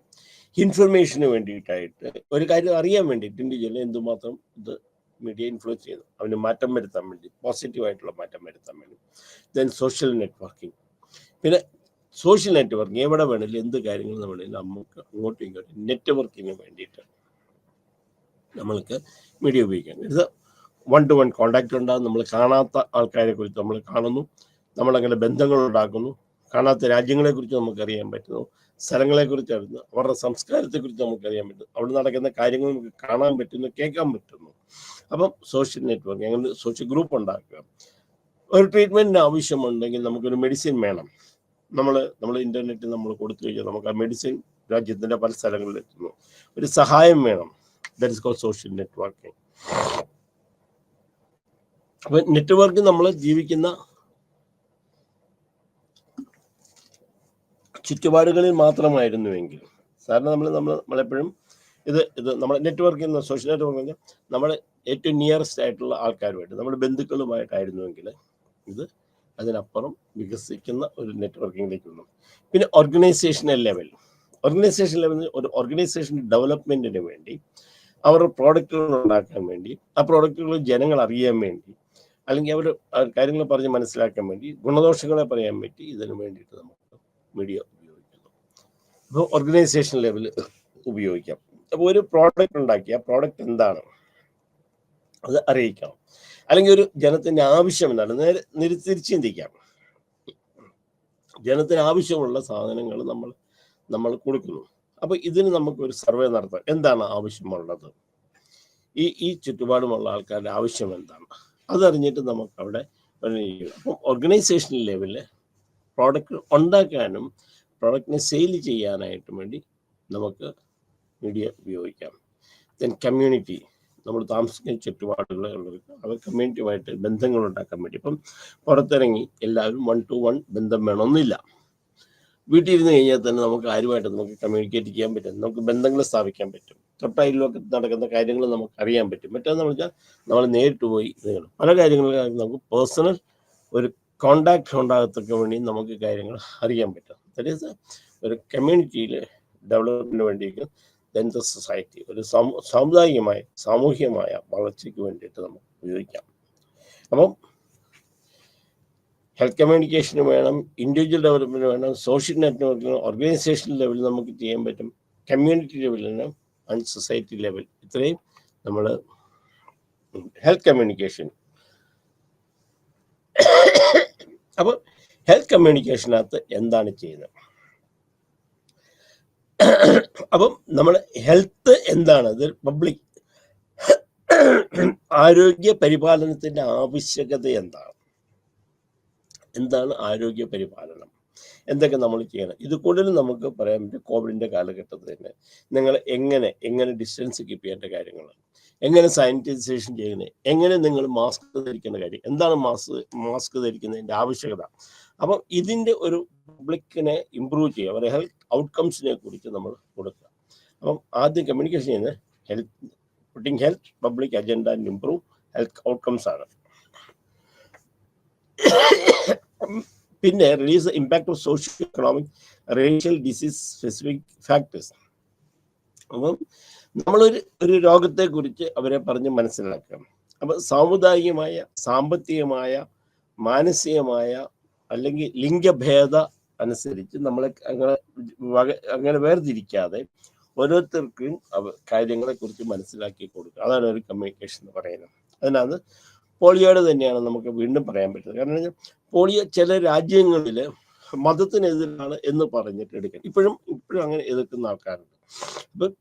ഇൻഫർമേഷന് വേണ്ടിയിട്ടായിട്ട്, ഒരു കാര്യം അറിയാൻ വേണ്ടിയിട്ട് ഇൻഡിവിജ്വലിനെ എന്തുമാത്രം ഇത് മീഡിയ ഇൻഫ്ലുവൻസ് ചെയ്യുന്നു, അവന് മാറ്റം വരുത്താൻ വേണ്ടി, പോസിറ്റീവായിട്ടുള്ള മാറ്റം വരുത്താൻ വേണ്ടി. Then social networking. പിന്നെ സോഷ്യൽ നെറ്റ്വർക്കിംഗ് എവിടെ വേണമെങ്കിലും എന്ത് കാര്യങ്ങൾ വേണമെങ്കിലും നമുക്ക് അങ്ങോട്ടും ഇങ്ങോട്ടും നെറ്റ്വർക്കിങ്ങിന് വേണ്ടിയിട്ട് നമ്മൾക്ക് മീഡിയ ഉപയോഗിക്കാം. ഇത് 1-to-1 കോണ്ടാക്റ്റ് ഉണ്ടാകും. നമ്മൾ കാണാത്ത ആൾക്കാരെ കുറിച്ച് നമ്മൾ കാണുന്നു, നമ്മളങ്ങനെ ബന്ധങ്ങൾ ഉണ്ടാക്കുന്നു, കാണാത്ത രാജ്യങ്ങളെക്കുറിച്ച് നമുക്കറിയാൻ പറ്റുന്നു, സ്ഥലങ്ങളെക്കുറിച്ച് അറിയുന്നു, അവരുടെ സംസ്കാരത്തെക്കുറിച്ച് നമുക്കറിയാൻ പറ്റുന്നു, അവിടെ നടക്കുന്ന കാര്യങ്ങൾ നമുക്ക് കാണാൻ പറ്റുന്നു, കേൾക്കാൻ പറ്റുന്നു. അപ്പം സോഷ്യൽ നെറ്റ്വർക്ക്, അങ്ങനെ സോഷ്യൽ ഗ്രൂപ്പ് ഉണ്ടാക്കുക. ഒരു ട്രീറ്റ്മെൻറ്റിന് ആവശ്യമുണ്ടെങ്കിൽ നമുക്കൊരു മെഡിസിൻ വേണം, നമ്മൾ ഇൻ്റർനെറ്റിൽ നമ്മൾ കൊടുത്തു കഴിഞ്ഞാൽ നമുക്ക് ആ മെഡിസിൻ രാജ്യത്തിൻ്റെ പല സ്ഥലങ്ങളിൽ എത്തുന്നു. ഒരു സഹായം വേണം, that is called social networking. അപ്പം നെറ്റ്വർക്ക് നമ്മൾ ജീവിക്കുന്ന ചുറ്റുപാടുകളിൽ മാത്രമായിരുന്നുവെങ്കിൽ, സാറിന് നമ്മളെപ്പോഴും ഇത് നമ്മുടെ നെറ്റ്വർക്കിംഗ്, സോഷ്യൽ നെറ്റ്വർക്ക് പറഞ്ഞാൽ നമ്മൾ ഏറ്റവും നിയറസ്റ്റ് ആയിട്ടുള്ള ആൾക്കാരുമായിട്ട്, നമ്മുടെ ബന്ധുക്കളുമായിട്ടായിരുന്നുവെങ്കിൽ ഇത് അതിനപ്പുറം വികസിക്കുന്ന ഒരു നെറ്റ്വർക്കിങ്ങിലേക്ക് വന്നു. പിന്നെ ഓർഗനൈസേഷണൽ ലെവൽ ഒരു ഓർഗനൈസേഷൻ ഡെവലപ്മെൻറ്റിന് വേണ്ടി, അവരുടെ പ്രോഡക്റ്റുകൾ ഉണ്ടാക്കാൻ വേണ്ടി, ആ പ്രോഡക്റ്റുകൾ ജനങ്ങൾ അറിയാൻ വേണ്ടി, അല്ലെങ്കിൽ അവർ കാര്യങ്ങൾ പറഞ്ഞ് മനസ്സിലാക്കാൻ വേണ്ടി, ഗുണദോഷങ്ങളെ പറയാൻ പറ്റി, ഇതിനു വേണ്ടിയിട്ട് നമുക്ക് മീഡിയ ഉപയോഗിക്കുന്നു. അപ്പോൾ ഓർഗനൈസേഷൻ ലെവലിൽ ഉപയോഗിക്കാം. അപ്പോൾ ഒരു പ്രോഡക്റ്റ് ഉണ്ടാക്കി, ആ പ്രോഡക്റ്റ് എന്താണ് അത് അറിയിക്കണം. അല്ലെങ്കിൽ ഒരു ജനത്തിൻ്റെ ആവശ്യം എന്താണ് തിരിച്ചു ചിന്തിക്കാം. ജനത്തിന് ആവശ്യമുള്ള സാധനങ്ങൾ നമ്മൾ കൊടുക്കുന്നു. അപ്പോൾ ഇതിന് നമുക്കൊരു സർവേ നടത്താം, എന്താണ് ആവശ്യമുള്ളത്, ഈ ചുറ്റുപാടുമുള്ള ആൾക്കാരുടെ ആവശ്യം എന്താണ്, അതറിഞ്ഞിട്ട് നമുക്ക് അവിടെ. അപ്പം ഓർഗനൈസേഷൻ ലെവലിൽ പ്രോഡക്റ്റ് ഉണ്ടാക്കാനും പ്രോഡക്റ്റിനെ സെയിൽ ചെയ്യാനായിട്ടും വേണ്ടി നമുക്ക് മീഡിയ ഉപയോഗിക്കാം. ദെൻ കമ്മ്യൂണിറ്റി, നമ്മൾ താമസിക്കുന്ന ചുറ്റുപാടുകളുള്ളവർക്ക് അവർ കമ്മ്യൂണിറ്റിയുമായിട്ട് ബന്ധങ്ങൾ ഉണ്ടാക്കാൻ വേണ്ടി. ഇപ്പം പുറത്തിറങ്ങി എല്ലാവരും 1-to-1 ബന്ധം വേണമെന്നില്ല. വീട്ടിൽ ഇരുന്ന് കഴിഞ്ഞാൽ തന്നെ നമുക്ക് ആരുമായിട്ട് നമുക്ക് കമ്മ്യൂണിക്കേറ്റ് ചെയ്യാൻ പറ്റും, നമുക്ക് ബന്ധങ്ങൾ സ്ഥാപിക്കാൻ പറ്റും, തൊട്ടയലിലൊക്കെ നടക്കുന്ന കാര്യങ്ങൾ നമുക്ക് അറിയാൻ പറ്റും. മറ്റേന്ന് വെച്ചാൽ നമ്മൾ നേരിട്ട് പോയി പല കാര്യങ്ങളും നമുക്ക് പേഴ്സണൽ ഒരു കോണ്ടാക്ട് ഉണ്ടാകത്തക്ക വേണ്ടി നമുക്ക് കാര്യങ്ങൾ അറിയാൻ പറ്റും. ദാറ്റ് ഈസ് ഒരു കമ്മ്യൂണിറ്റിയിൽ ഡെവലപ്മെൻറ്റിന് വേണ്ടിയിട്ട്, ദെൻ ദ സൊസൈറ്റി, ഒരു സാമൂഹികമായ വളർച്ചയ്ക്ക് വേണ്ടിയിട്ട് നമുക്ക് ഉപയോഗിക്കാം. അപ്പം ഹെൽത്ത് കമ്മ്യൂണിക്കേഷന് വേണം, ഇൻഡിവിജ്വൽ ഡെവലപ്മെൻറ്റ് വേണം, സോഷ്യൽ നെറ്റ്വർക്കിന്, ഓർഗനൈസേഷൻ ലെവലിൽ നമുക്ക് ചെയ്യാൻ പറ്റും, കമ്മ്യൂണിറ്റി ലെവലിന് ആൻഡ് സൊസൈറ്റി ലെവൽ. ഇത്രയും നമ്മൾ ഹെൽത്ത് കമ്മ്യൂണിക്കേഷൻ. അപ്പോൾ ഹെൽത്ത് കമ്മ്യൂണിക്കേഷനകത്ത് എന്താണ് ചെയ്യുന്നത്? അപ്പം നമ്മൾ ഹെൽത്ത് എന്താണ്, ഇത് പബ്ലിക് ആരോഗ്യ പരിപാലനത്തിൻ്റെ ആവശ്യകത എന്താണ് ആരോഗ്യ പരിപാലനം എന്തൊക്കെ നമ്മൾ ചെയ്യണം. ഇത് കൂടുതലും നമുക്ക് പറയാൻ പറ്റും കോവിഡിൻ്റെ കാലഘട്ടത്തിൽ തന്നെ നിങ്ങൾ എങ്ങനെ ഡിസ്റ്റൻസ് കീപ്പ് ചെയ്യേണ്ട കാര്യങ്ങൾ, എങ്ങനെ സാനിറ്റൈസേഷൻ ചെയ്യുന്നത്, എങ്ങനെ നിങ്ങൾ മാസ്ക് ധരിക്കേണ്ട കാര്യം, എന്താണ് മാസ്ക് ധരിക്കുന്നതിൻ്റെ ആവശ്യകത. അപ്പം ഇതിൻ്റെ ഒരു പബ്ലിക്കിനെ ഇമ്പ്രൂവ് ചെയ്യുക, അവരുടെ ഹെൽത്ത് ഔട്ട്കംസിനെ കുറിച്ച് നമ്മൾ കൊടുക്കുക. അപ്പം ആദ്യം കമ്മ്യൂണിക്കേഷൻ ചെയ്യുന്നത് putting health public agenda and improve health outcomes ആണ്. പിന്നെ release impact of socio economic racial disease specific factors. അപ്പം നമ്മളൊരു രോഗത്തെ കുറിച്ച് അവരെ പറഞ്ഞ് മനസ്സിലാക്കാം. അപ്പം സാമുദായികമായ, സാമ്പത്തികമായ, മാനസികമായ അല്ലെങ്കിൽ ലിംഗഭേദ അനുസരിച്ച് നമ്മളെ അങ്ങനെ വേർതിരിക്കാതെ ഓരോരുത്തർക്കും കാര്യങ്ങളെ കുറിച്ച് മനസ്സിലാക്കി കൊടുക്കുക. അതാണ് ഒരു കമ്മ്യൂണിക്കേഷൻ എന്ന് പറയുന്നത്. അതിനകത്ത് പോളിയോയുടെ തന്നെയാണ് നമുക്ക് വീണ്ടും പറയാൻ പറ്റുന്നത്. കാരണം പോളിയോ ചില രാജ്യങ്ങളിൽ മതത്തിനെതിരാണ് എന്ന് പറഞ്ഞിട്ട് എടുക്കണം. ഇപ്പോഴും അങ്ങനെ എതിർക്കുന്ന ആൾക്കാരുണ്ട്. അപ്പം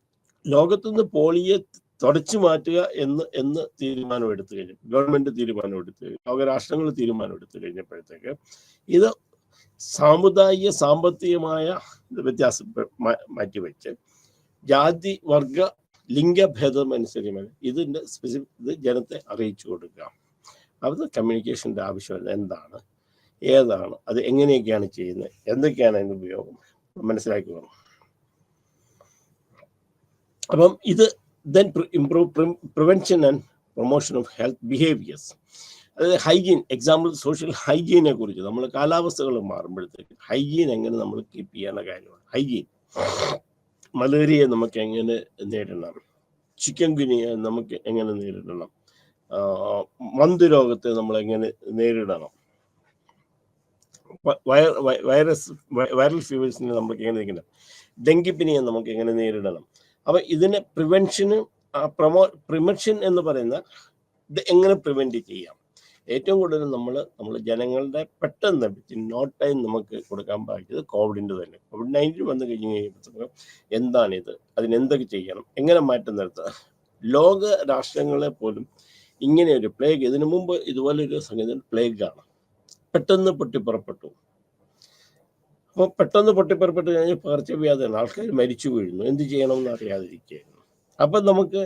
ലോകത്തുനിന്ന് പോളിയോ തുടച്ചു മാറ്റുക എന്ന് തീരുമാനമെടുത്തു കഴിഞ്ഞു, ഗവൺമെന്റ് തീരുമാനമെടുത്തു കഴിഞ്ഞു, ലോകരാഷ്ട്രങ്ങൾ തീരുമാനമെടുത്തു കഴിഞ്ഞപ്പോഴത്തേക്ക് ഇത് സാമുദായിക സാമ്പത്തികമായ വ്യത്യാസം മാറ്റിവെച്ച് ജാതി വർഗ ലിംഗഭേദം അനുസരിച്ച് ഇതിൻ്റെ ഇത് ജനത്തെ അറിയിച്ചു കൊടുക്കുക. അത് കമ്മ്യൂണിക്കേഷൻ്റെ ആവശ്യം എന്താണ്, ഏതാണ്, അത് എങ്ങനെയൊക്കെയാണ് ചെയ്യുന്നത്, എന്തൊക്കെയാണ് അതിൻ്റെ ഉപയോഗം മനസ്സിലാക്കി വേണം. അപ്പം ഇത് then improve prevention and promotion of health behaviours. അതായത് ഹൈജീൻ, എക്സാമ്പിൾ സോഷ്യൽ ഹൈജീനെ കുറിച്ച് നമ്മൾ കാലാവസ്ഥകൾ മാറുമ്പോഴത്തേക്ക് ഹൈജീൻ എങ്ങനെ നമ്മൾ കീപ്പ് ചെയ്യേണ്ട കാര്യമാണ്. ഹൈജീൻ, മലേറിയ നമുക്ക് എങ്ങനെ നേരിടണം, ചിക്കൻ ഗുനിയ നമുക്ക് എങ്ങനെ നേരിടണം, മന്തുരോഗത്തെ നമ്മൾ എങ്ങനെ നേരിടണം, വൈറൽ ഫീവേഴ്സിനെ നമുക്ക് എങ്ങനെ നേരിടണം, ഡെങ്കിപ്പനിയെ നമുക്ക് എങ്ങനെ നേരിടണം. അപ്പം ഇതിനെ പ്രിവെൻഷൻ എന്ന് പറയുന്ന ഇത് എങ്ങനെ പ്രിവെൻറ്റ് ചെയ്യാം. ഏറ്റവും കൂടുതൽ നമ്മൾ ജനങ്ങളുടെ പെട്ടെന്ന് നോ ടൈം നമുക്ക് കൊടുക്കാൻ പറ്റിയത് കോവിഡിൻ്റെ തന്നെ. COVID-19 വന്നു കഴിഞ്ഞ് കഴിയുമ്പോഴത്തേക്കും എന്താണിത്, അതിനെന്തൊക്കെ ചെയ്യണം, എങ്ങനെ മാറ്റം നിർത്തുക. ലോക രാഷ്ട്രങ്ങളെ പോലും ഇങ്ങനെ ഒരു പ്ലേഗ്, ഇതിനു മുമ്പ് ഇതുപോലൊരു സംഗതി പ്ലേഗാണ്, പെട്ടെന്ന് പൊട്ടിപ്പുറപ്പെട്ടു. അപ്പോൾ പെട്ടെന്ന് പൊട്ടിപ്പുറപ്പെട്ട് കഴിഞ്ഞാൽ പകർച്ചവ്യാധിയാണ്, ആൾക്കാർ മരിച്ചു വീഴുന്നു, എന്ത് ചെയ്യണമെന്ന് അറിയാതിരിക്കുകയായിരുന്നു. അപ്പം നമുക്ക്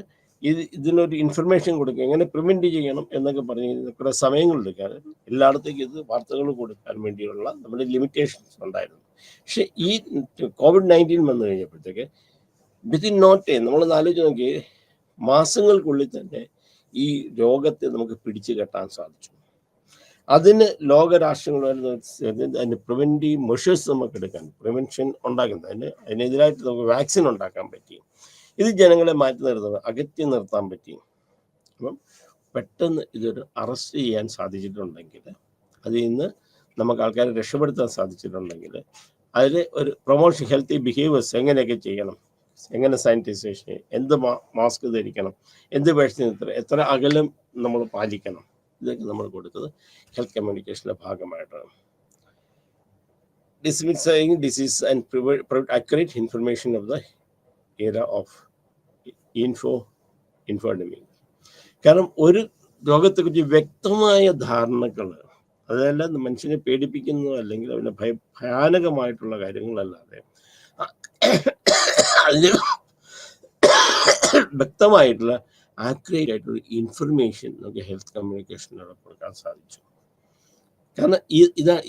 ഇതിനൊരു ഇൻഫർമേഷൻ കൊടുക്കുക, എങ്ങനെ പ്രിവെൻറ്റ് ചെയ്യണം എന്നൊക്കെ പറഞ്ഞ് കുറേ സമയങ്ങളെടുക്കാൻ എല്ലായിടത്തേക്കും ഇത് വാർത്തകൾ കൊടുക്കാൻ വേണ്ടിയുള്ള നമ്മുടെ ലിമിറ്റേഷൻസ് ഉണ്ടായിരുന്നു. പക്ഷെ ഈ COVID-19 വന്നു കഴിഞ്ഞപ്പോഴത്തേക്ക് വിത്തിൻ നോ ടൈം നമ്മളൊന്ന് ആലോചിച്ച് നോക്കി, മാസങ്ങൾക്കുള്ളിൽ തന്നെ ഈ രോഗത്തെ നമുക്ക് പിടിച്ചു കെട്ടാൻ സാധിച്ചു. അതിന് ലോകരാഷ്ട്രങ്ങൾ അതിന് പ്രിവെൻറ്റീവ് മെഷേഴ്സ് നമുക്ക് എടുക്കാൻ, പ്രിവെൻഷൻ ഉണ്ടാക്കുന്നത്, അതിനെതിരായിട്ട് നമുക്ക് വാക്സിൻ ഉണ്ടാക്കാൻ പറ്റി. ഇത് ജനങ്ങളെ മാറ്റി നിർത്തുന്നത്, അകറ്റി നിർത്താൻ പറ്റി. അപ്പം പെട്ടെന്ന് ഇതൊരു അറസ്റ്റ് ചെയ്യാൻ സാധിച്ചിട്ടുണ്ടെങ്കിൽ, അതിൽ നിന്ന് നമുക്ക് ആൾക്കാരെ രക്ഷപ്പെടുത്താൻ സാധിച്ചിട്ടുണ്ടെങ്കിൽ, അതിൽ ഒരു പ്രൊമോഷൻ, ഹെൽത്തി ബിഹേവിയേഴ്സ് എങ്ങനെയൊക്കെ ചെയ്യണം, എങ്ങനെ സാനിറ്റൈസേഷൻ, എന്ത് മാസ്ക് ധരിക്കണം, എന്ത് വാക്സിൻ, എത്ര അകലം നമ്മൾ പാലിക്കണം, ഇതൊക്കെ നമ്മൾ കൊടുത്തത് ഹെൽത്ത് കമ്മ്യൂണിക്കേഷൻ്റെ ഭാഗമായിട്ടാണ്. Dismissing disease and provide accurate information of the era of infodemic. കാരണം ഒരു രോഗത്തെക്കുറിച്ച് വ്യക്തമായ ധാരണകൾ, അതെല്ലാം മനുഷ്യനെ പേടിപ്പിക്കുന്നതോ അല്ലെങ്കിൽ അവൻ്റെ ഭയാനകമായിട്ടുള്ള കാര്യങ്ങളല്ലാതെ അതിന് വ്യക്തമായിട്ടുള്ള ആക്യുറേറ്റ് ആയിട്ടുള്ള ഇൻഫർമേഷൻ നമുക്ക് ഹെൽത്ത് കമ്മ്യൂണിക്കേഷനിലൂടെ കൊടുക്കാൻ സാധിച്ചു. കാരണം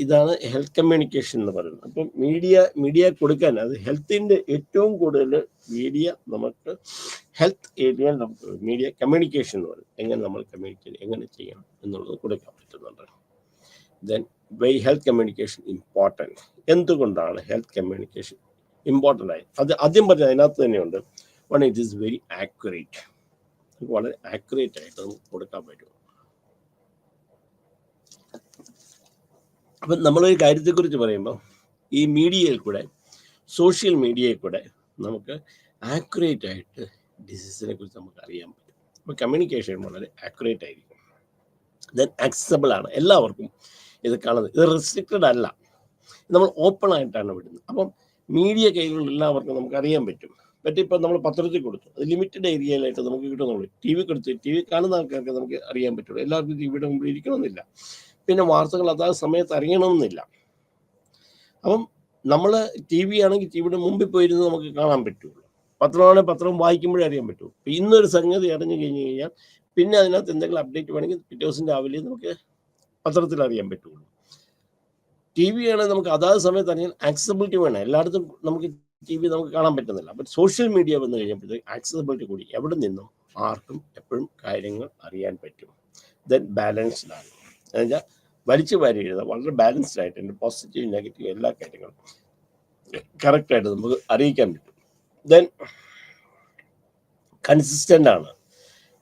ഇതാണ് ഹെൽത്ത് കമ്മ്യൂണിക്കേഷൻ എന്ന് പറയുന്നത്. അപ്പം മീഡിയ കൊടുക്കാൻ, അത് ഹെൽത്തിൻ്റെ ഏറ്റവും കൂടുതൽ മീഡിയ നമുക്ക് ഹെൽത്ത് ഏരിയയിൽ നമുക്ക് മീഡിയ കമ്മ്യൂണിക്കേഷൻ എന്ന് പറയും, എങ്ങനെ നമ്മൾ കമ്മ്യൂണിക്കേറ്റ് എങ്ങനെ ചെയ്യണം എന്നുള്ളത് കൊടുക്കാൻ പറ്റുന്നുണ്ട്. Then why health communication important, എന്തുകൊണ്ടാണ് ഹെൽത്ത് കമ്മ്യൂണിക്കേഷൻ ഇമ്പോർട്ടൻ്റ് ആയി, അത് ആദ്യം പറഞ്ഞത് അതിനകത്ത് തന്നെയുണ്ട്. One, it is very accurate, വളരെ ആക്യുറേറ്റ് ആയിട്ട് നമുക്ക് കൊടുക്കാൻ പറ്റും. അപ്പം നമ്മളൊരു കാര്യത്തെക്കുറിച്ച് പറയുമ്പോൾ ഈ മീഡിയയിൽ കൂടെ, സോഷ്യൽ മീഡിയയിൽ കൂടെ നമുക്ക് ആക്യുറേറ്റ് ആയിട്ട് ഡിസീസിനെ കുറിച്ച് നമുക്ക് അറിയാൻ പറ്റും. അപ്പോൾ കമ്മ്യൂണിക്കേഷൻ വളരെ ആക്യുറേറ്റ് ആയിരിക്കും. ദെൻ ആക്സസിബിൾ ആണ്, എല്ലാവർക്കും ഇത് കാണുന്നത്, ഇത് റെസ്ട്രിക്റ്റഡ് അല്ല, നമ്മൾ ഓപ്പൺ ആയിട്ടാണ് വിടുന്നത്. അപ്പം മീഡിയ കയ്യിലുള്ള എല്ലാവർക്കും നമുക്ക് അറിയാൻ പറ്റും. ഇപ്പം നമ്മൾ പത്രത്തിൽ കൊടുത്തു, അത് ലിമിറ്റഡ് ഏരിയയിലായിട്ട് നമുക്ക് കിട്ടുന്നുള്ളൂ. TV കൊടുത്ത് TV കാണുന്ന ആൾക്കാർക്ക് നമുക്ക് അറിയാൻ പറ്റുള്ളൂ, എല്ലാവർക്കും TVയുടെ മുമ്പിൽ ഇരിക്കണമെന്നില്ല. പിന്നെ വാർത്തകൾ അതാത് സമയത്ത് അറിയണമെന്നില്ല. അപ്പം നമ്മൾ ടി വി ആണെങ്കിൽ ടി വിയുടെ മുമ്പിൽ പോയിരുന്ന് നമുക്ക് കാണാൻ പറ്റുള്ളൂ. പത്രമാണെങ്കിൽ പത്രം വായിക്കുമ്പോഴേ അറിയാൻ പറ്റൂ. ഇന്നൊരു സംഗതി അറിഞ്ഞു കഴിഞ്ഞ് കഴിഞ്ഞാൽ പിന്നെ അതിനകത്ത് എന്തെങ്കിലും അപ്ഡേറ്റ് വേണമെങ്കിൽ പിറ്റേ ദിവസം രാവിലെ നമുക്ക് പത്രത്തിൽ അറിയാൻ പറ്റുള്ളൂ. ടി വി ആണെങ്കിൽ നമുക്ക് അതാത് സമയത്ത് അറിയാൻ ആക്സസിബിലിറ്റി വേണം. എല്ലായിടത്തും നമുക്ക് ടി വി നമുക്ക് കാണാൻ പറ്റുന്നില്ല. അപ്പം സോഷ്യൽ മീഡിയ വന്നു കഴിഞ്ഞപ്പോഴത്തേക്ക് ആക്സസിബിലിറ്റി കൂടി എവിടെ നിന്നും ആർക്കും എപ്പോഴും കാര്യങ്ങൾ അറിയാൻ പറ്റും. ദെൻ ബാലൻസ്ഡ് ആണ്. എന്നുവെച്ചാൽ വലിച്ചു വാരി എഴുതാം. വളരെ ബാലൻസ്ഡ് ആയിട്ട് എൻ്റെ പോസിറ്റീവ് നെഗറ്റീവ് എല്ലാ കാര്യങ്ങളും കറക്റ്റായിട്ട് നമുക്ക് അറിയിക്കാൻ പറ്റും. ദെൻ കൺസിസ്റ്റൻ്റ് ആണ്.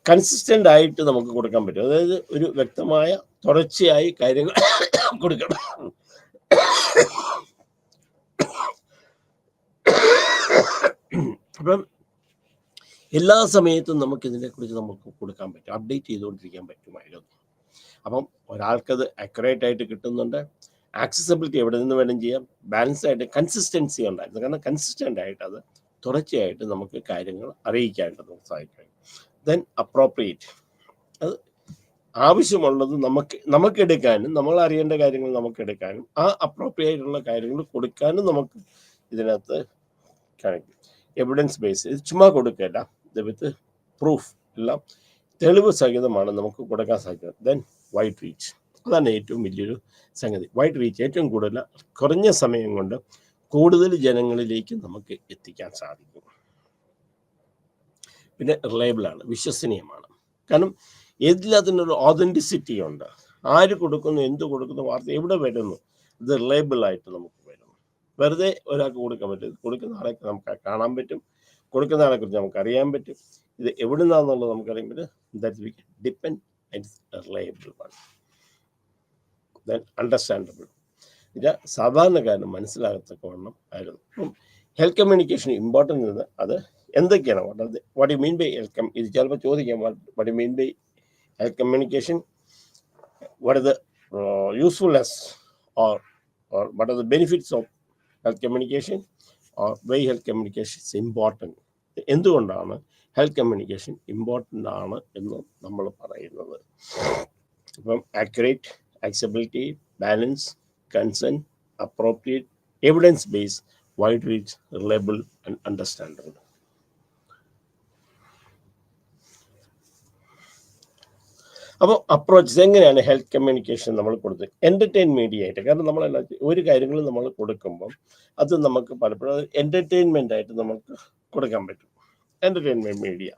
കൺസിസ്റ്റൻ്റ് ആയിട്ട് നമുക്ക് കൊടുക്കാൻ പറ്റും. അതായത് ഒരു വ്യക്തമായ തുടർച്ചയായി കാര്യങ്ങൾ കൊടുക്കണം. അപ്പം എല്ലാ സമയത്തും നമുക്ക് ഇതിനെക്കുറിച്ച് നമുക്ക് കൊടുക്കാൻ പറ്റും, അപ്ഡേറ്റ് ചെയ്തുകൊണ്ടിരിക്കാൻ പറ്റുമായിരുന്നു. അപ്പം ഒരാൾക്കത് അക്യുറേറ്റ് ആയിട്ട് കിട്ടുന്നുണ്ട്. ആക്സസിബിലിറ്റി എവിടെ നിന്ന് വേണം ചെയ്യാം, ബാലൻസ് ആയിട്ട് കൺസിസ്റ്റൻസി ഉണ്ടായിരുന്നു. കാരണം കൺസിസ്റ്റൻ്റ് ആയിട്ട് അത് തുടർച്ചയായിട്ട് നമുക്ക് കാര്യങ്ങൾ അറിയിക്കാനായിട്ട് നമുക്ക് സാധിക്കും. ദെൻ അപ്രോപ്രിയേറ്റ്, അത് ആവശ്യമുള്ളത് നമുക്ക് എടുക്കാനും നമ്മൾ അറിയേണ്ട കാര്യങ്ങൾ നമുക്ക് എടുക്കാനും ആ അപ്രോപ്രിയേറ്റ് ഉള്ള കാര്യങ്ങൾ കൊടുക്കാനും നമുക്ക് ഇതിനകത്ത് കാണിക്കും. എവിഡൻസ് ബേസ്, ഇത് ചുമ്മാ കൊടുക്കില്ല, ഇത് വിത്ത് പ്രൂഫ് എല്ലാം തെളിവ് സഹിതമാണ് നമുക്ക് കൊടുക്കാൻ സാധിക്കുന്നത്. ദെൻ വൈഡ് റീച്ച്, അതാണ് ഏറ്റവും വലിയൊരു സംഗതി. വൈഡ് റീച്ച് ഏറ്റവും കൂടുതൽ കുറഞ്ഞ സമയം കൊണ്ട് കൂടുതൽ ജനങ്ങളിലേക്ക് നമുക്ക് എത്തിക്കാൻ സാധിക്കും. പിന്നെ റിലയബിളാണ്, വിശ്വസനീയമാണ്. കാരണം എല്ലാത്തിനൊരു ഓതൻറ്റിസിറ്റി ഉണ്ട്. ആര് കൊടുക്കുന്നു, എന്ത് കൊടുക്കുന്നു, വാർത്ത എവിടെ വരുന്നു, ഇത് റിലയബിളായിട്ട് നമുക്ക് വരുന്നു. വെറുതെ ഒരാൾക്ക് കൊടുക്കാൻ പറ്റും. കൊടുക്കുന്ന ആളെ നമുക്ക് കാണാൻ പറ്റും, കൊടുക്കുന്ന ആളെ കുറിച്ച് നമുക്ക് അറിയാൻ പറ്റും. ഇത് എവിടെ നിന്നാണെന്നുള്ളത് നമുക്കറിയാൻ പറ്റും. That we depend it's reliable one. Then understandable, ഇത് സാധാരണക്കാരന് മനസ്സിലാകത്തക്കവണ്ണം ആയിരുന്നു. അപ്പം ഹെൽത്ത് കമ്മ്യൂണിക്കേഷൻ ഇമ്പോർട്ടൻ്റ് അത് എന്തൊക്കെയാണ്, what you mean by health, ഇത് ചിലപ്പോൾ ചോദിക്കാം, what you mean by health communication, what are the usefulness or what are the benefits of health communication, or why health communication is important, എന്തുകൊണ്ടാണ് health communication important ആണ് എന്ന് നമ്മൾ പറയുന്നത്. അപ്പം accurate, accessibility, balance, consent, appropriate, evidence base, wide reach, reliable and understandable. അപ്പോൾ approaches എങ്ങനെയാണ് health communication നമ്മൾ കൊടുത്തത്? എൻ്റർടൈൻ മീഡിയ ആയിട്ട്. കാരണം നമ്മളെല്ലാം ഒരു കാര്യങ്ങളും നമ്മൾ കൊടുക്കുമ്പം അത് നമുക്ക് പലപ്പോഴും എൻ്റർടൈൻമെൻ്റ് ആയിട്ട് നമുക്ക് കൊടുക്കാൻ പറ്റും. Entertainment media.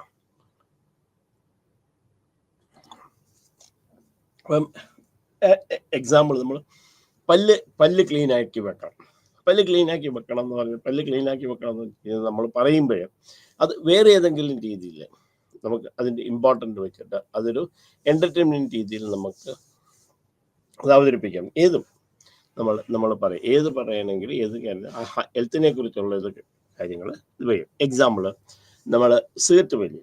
അപ്പം എക്സാമ്പിൾ, നമ്മൾ പല്ല് ക്ലീനാക്കി വെക്കണം. പല്ല് ക്ലീനാക്കി വെക്കണം എന്ന് പറഞ്ഞാൽ പല്ല് ക്ലീനാക്കി വെക്കണം എന്ന് നമ്മൾ പറയുമ്പോഴേ അത് വേറെ ഏതെങ്കിലും രീതിയിൽ നമുക്ക് അതിൻ്റെ ഇമ്പോർട്ടൻ്റ് വെച്ചിട്ട് അതൊരു എൻ്റർടൈൻമെൻറ്റ് രീതിയിൽ നമുക്ക് അത് അവതരിപ്പിക്കാം. ഏതും നമ്മൾ പറയും, ഏത് പറയണമെങ്കിൽ ഏത് ഹെൽത്തിനെ കുറിച്ചുള്ള ഇത് കാര്യങ്ങൾ ഇത് പറയും. എക്സാമ്പിൾ, നമ്മൾ സിഗരറ്റ് വലി